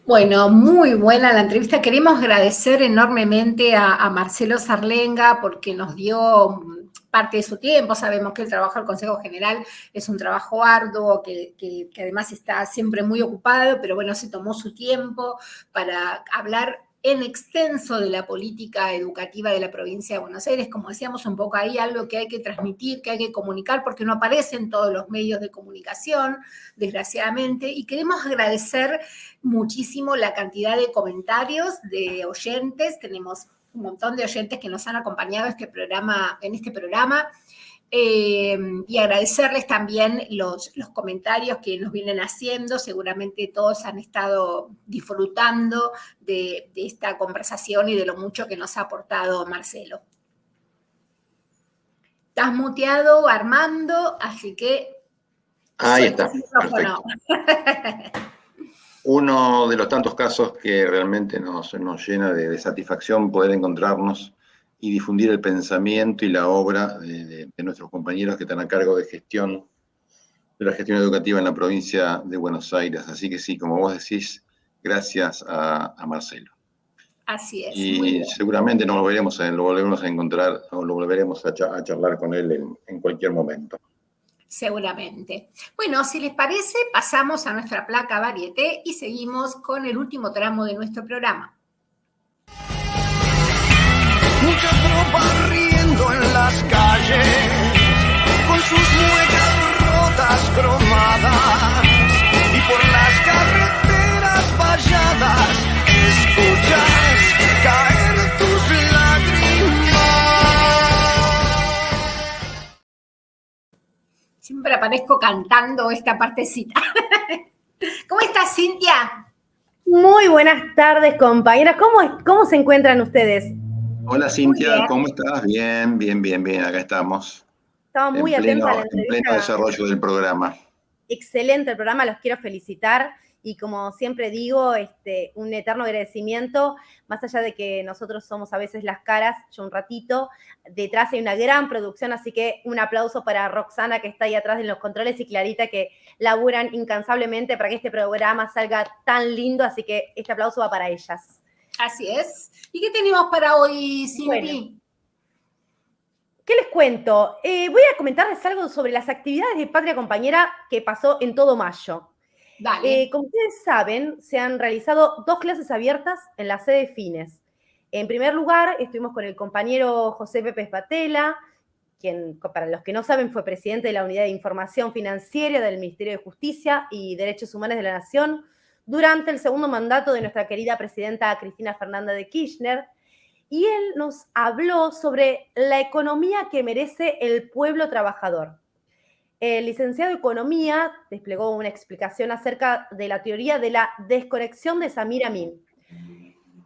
[SPEAKER 2] Bueno, muy buena la entrevista. Queremos agradecer enormemente a Marcelo Zarlenga porque nos dio parte de su tiempo. Sabemos que el trabajo del Consejo General es un trabajo arduo, que además está siempre muy ocupado, pero bueno, se tomó su tiempo para hablar en extenso de la política educativa de la provincia de Buenos Aires. Como decíamos un poco ahí, algo que hay que transmitir, que hay que comunicar, porque no aparece en todos los medios de comunicación, desgraciadamente, y queremos agradecer muchísimo la cantidad de comentarios de oyentes. Tenemos un montón de oyentes que nos han acompañado en este programa. Y agradecerles también los comentarios que nos vienen haciendo. Seguramente todos han estado disfrutando de esta conversación y de lo mucho que nos ha aportado Marcelo. Estás muteado, Armando, así que...
[SPEAKER 3] Ahí está, perfecto. Uno de los tantos casos que realmente nos llena de satisfacción poder encontrarnos y difundir el pensamiento y la obra de nuestros compañeros que están a cargo de la gestión educativa en la provincia de Buenos Aires. Así que sí, como vos decís, gracias a Marcelo.
[SPEAKER 2] Así es.
[SPEAKER 3] Y seguramente lo volveremos a encontrar o lo volveremos a charlar con él en cualquier momento.
[SPEAKER 2] Seguramente. Bueno, si les parece, pasamos a nuestra placa varieté y seguimos con el último tramo de nuestro programa.
[SPEAKER 8] Muchas tropas riendo en las calles, con sus muecas rotas cromadas, y por las carreteras valladas escuchas caer tus lágrimas.
[SPEAKER 2] Siempre aparezco cantando esta partecita. ¿Cómo estás, Cintia?
[SPEAKER 9] Muy buenas tardes, compañeras. ¿Cómo se encuentran ustedes?
[SPEAKER 3] Hola, Cintia, ¿cómo estás? Bien, acá estamos.
[SPEAKER 9] Estaba muy atenta a la entrevista.
[SPEAKER 3] En pleno desarrollo del programa.
[SPEAKER 9] Excelente el programa, los quiero felicitar. Y como siempre digo, un eterno agradecimiento, más allá de que nosotros somos a veces las caras, yo un ratito, detrás hay una gran producción, así que un aplauso para Roxana, que está ahí atrás en los controles, y Clarita, que laburan incansablemente para que este programa salga tan lindo, así que este aplauso va para ellas.
[SPEAKER 2] Así es. ¿Y qué tenemos para hoy, Cinti?
[SPEAKER 9] Bueno, ¿qué les cuento? Voy a comentarles algo sobre las actividades de Patria Compañera que pasó en todo mayo.
[SPEAKER 2] Dale.
[SPEAKER 9] Como ustedes saben, se han realizado 2 clases abiertas en la sede Fines. En primer lugar, estuvimos con el compañero José Pepe Spatella, quien, para los que no saben, fue presidente de la Unidad de Información Financiera del Ministerio de Justicia y Derechos Humanos de la Nación durante el segundo mandato de nuestra querida presidenta Cristina Fernández de Kirchner. Y él nos habló sobre la economía que merece el pueblo trabajador. El licenciado en Economía desplegó una explicación acerca de la teoría de la desconexión de Samir Amin.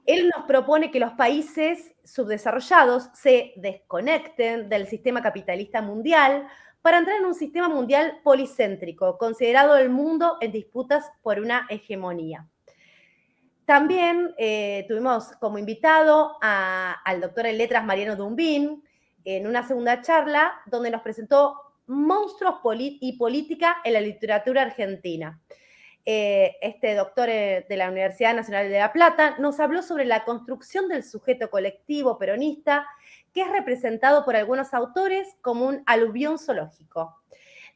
[SPEAKER 9] Él nos propone que los países subdesarrollados se desconecten del sistema capitalista mundial para entrar en un sistema mundial policéntrico, considerado el mundo en disputas por una hegemonía. También tuvimos como invitado al doctor en letras Mariano Dumbín en una segunda charla donde nos presentó monstruos y política en la literatura argentina. Este doctor de la Universidad Nacional de La Plata nos habló sobre la construcción del sujeto colectivo peronista que es representado por algunos autores como un aluvión zoológico.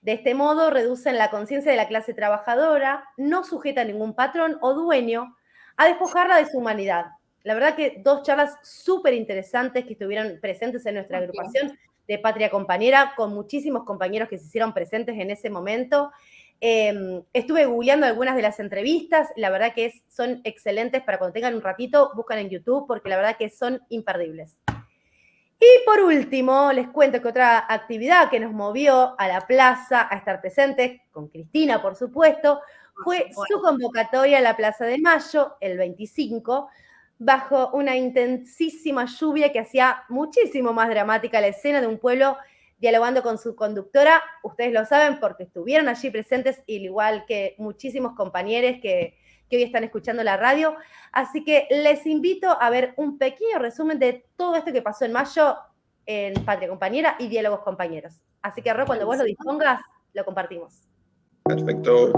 [SPEAKER 9] De este modo reducen la conciencia de la clase trabajadora, no sujeta a ningún patrón o dueño, a despojarla de su humanidad. La verdad que 2 charlas súper interesantes que estuvieron presentes en nuestra agrupación de Patria Compañera, con muchísimos compañeros que se hicieron presentes en ese momento. Estuve googleando algunas de las entrevistas, la verdad que son excelentes para cuando tengan un ratito, buscan en YouTube, porque la verdad que son imperdibles. Y por último, les cuento que otra actividad que nos movió a la plaza a estar presentes, con Cristina, por supuesto, fue su convocatoria a la Plaza de Mayo, el 25, bajo una intensísima lluvia que hacía muchísimo más dramática la escena de un pueblo dialogando con su conductora. Ustedes lo saben porque estuvieron allí presentes, al igual que muchísimos compañeros que hoy están escuchando la radio. Así que les invito a ver un pequeño resumen de todo esto que pasó en mayo en Patria Compañera y Diálogos Compañeros. Así que, Ro, cuando vos lo dispongas, lo compartimos.
[SPEAKER 3] Perfecto.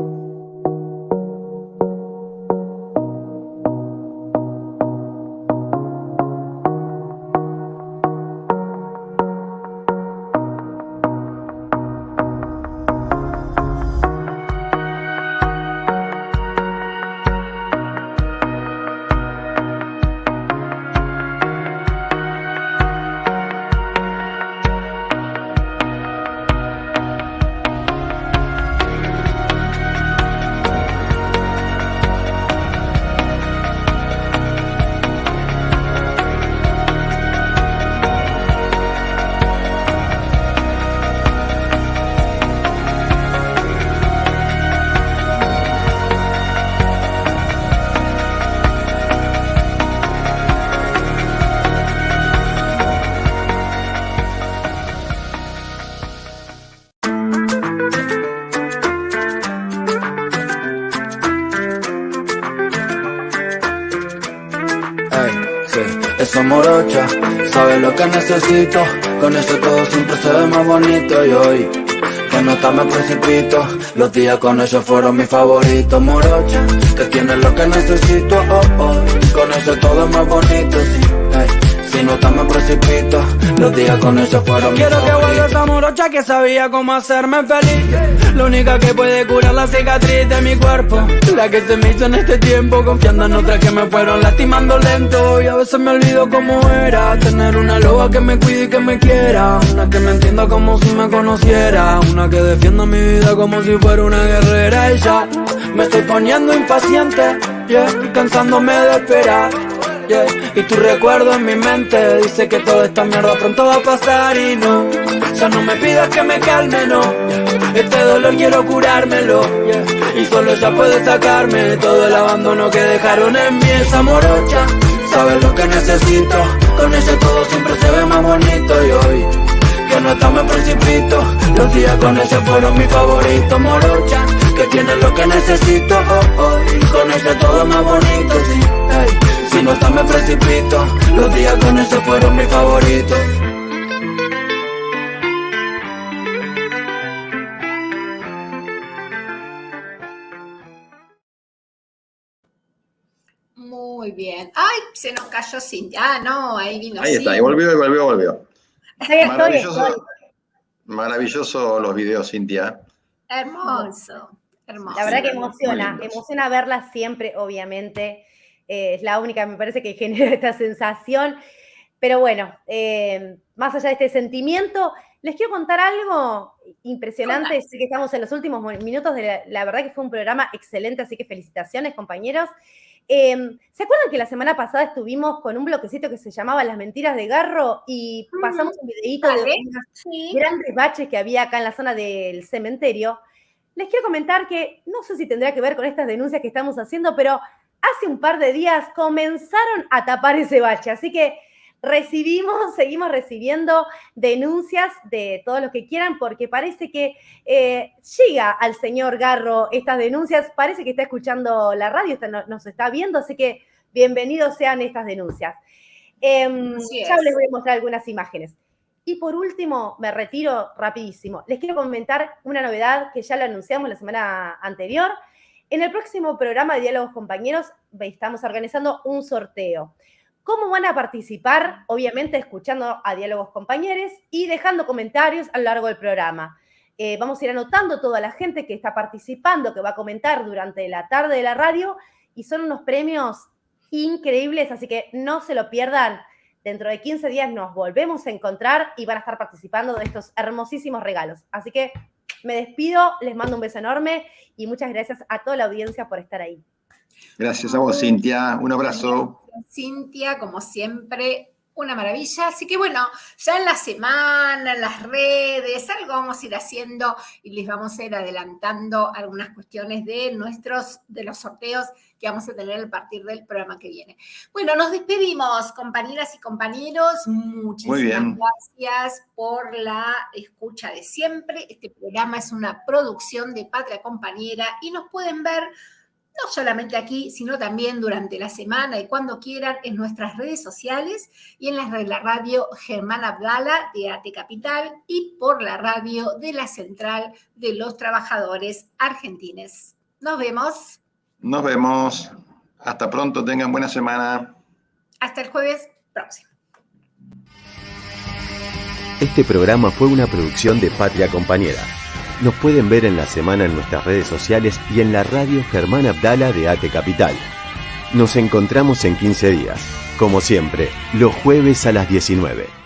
[SPEAKER 10] Esa morocha sabe lo que necesito, con eso todo siempre se ve más bonito. Y hoy que no está me precipito, los días con ella fueron mis favoritos. Morocha, que tiene lo que necesito, con eso todo es más bonito, sí, si no está me precipito, los días con ella fueron mis favoritos. Quiero que vuelva esa morocha que sabía cómo hacerme feliz, la única que puede curar la cicatriz de mi cuerpo, la que se me hizo en este tiempo, confiando en otras que me fueron lastimando lento. Y a veces me olvido cómo era tener una loba que me cuide y que me quiera, una que me entienda como si me conociera, una que defienda mi vida como si fuera una guerrera. Y ya me estoy poniendo impaciente, cansándome de esperar, y tu recuerdo en mi mente dice que toda esta mierda pronto va a pasar. Y no, ya no me pidas que me calme, no, este dolor quiero curármelo, y solo ella puede sacarme todo el abandono que dejaron en mí. Esa morocha sabe lo que necesito, con ella todo siempre se ve más bonito. Y hoy que no está me precipito, los días con ella fueron mis favoritos. Morocha, que tiene lo que necesito, y con ella todo es más bonito, sí, si no está me precipito, los días con ella fueron mis favoritos.
[SPEAKER 2] Muy bien. Ay, se nos cayó Cintia. Ah, no, ahí vino.
[SPEAKER 3] Ahí está, y volvió. Maravilloso los videos, Cintia.
[SPEAKER 2] Hermoso.
[SPEAKER 9] La verdad que emociona verla siempre, obviamente. Es la única, me parece, que genera esta sensación. Pero bueno, más allá de este sentimiento, Les quiero contar algo impresionante. Sé que estamos en los últimos minutos de la verdad que fue un programa excelente, así que felicitaciones, compañeros. ¿Se acuerdan que la semana pasada estuvimos con un bloquecito que se llamaba Las Mentiras de Garro y pasamos un videíto de unas grandes baches que había acá en la zona del cementerio? Les quiero comentar que no sé si tendrá que ver con estas denuncias que estamos haciendo, pero hace un par de días comenzaron a tapar ese bache, así que seguimos recibiendo denuncias de todos los que quieran, porque parece que llega al señor Garro estas denuncias, parece que está escuchando la radio, nos está viendo, así que bienvenidos sean estas denuncias. Ya les voy a mostrar algunas imágenes. Y por último, me retiro rapidísimo. Les quiero comentar una novedad que ya la anunciamos la semana anterior. En el próximo programa de Diálogos Compañeros estamos organizando un sorteo. ¿Cómo van a participar? Obviamente escuchando a Diálogos Compañeros y dejando comentarios a lo largo del programa. Vamos a ir anotando toda la gente que está participando, que va a comentar durante la tarde de la radio, y son unos premios increíbles, así que no se lo pierdan. Dentro de 15 días nos volvemos a encontrar y van a estar participando de estos hermosísimos regalos. Así que me despido, les mando un beso enorme y muchas gracias a toda la audiencia por estar ahí.
[SPEAKER 3] Gracias a vos, Cintia. Un abrazo.
[SPEAKER 2] Cintia, como siempre, una maravilla. Así que bueno, ya en la semana, en las redes, algo vamos a ir haciendo y les vamos a ir adelantando algunas cuestiones de los sorteos que vamos a tener a partir del programa que viene. Bueno, nos despedimos, compañeras y compañeros. Muchísimas gracias por la escucha de siempre. Este programa es una producción de Patria Compañera y nos pueden ver no solamente aquí, sino también durante la semana y cuando quieran en nuestras redes sociales y en las de la radio Germán Abdala de AT Capital y por la radio de la Central de los Trabajadores Argentines. Nos vemos.
[SPEAKER 3] Nos vemos. Hasta pronto. Tengan buena semana.
[SPEAKER 2] Hasta el jueves próximo.
[SPEAKER 1] Este programa fue una producción de Patria Compañera. Nos pueden ver en la semana en nuestras redes sociales y en la radio Germán Abdala de AT Capital. Nos encontramos en 15 días, como siempre, los jueves a las 19.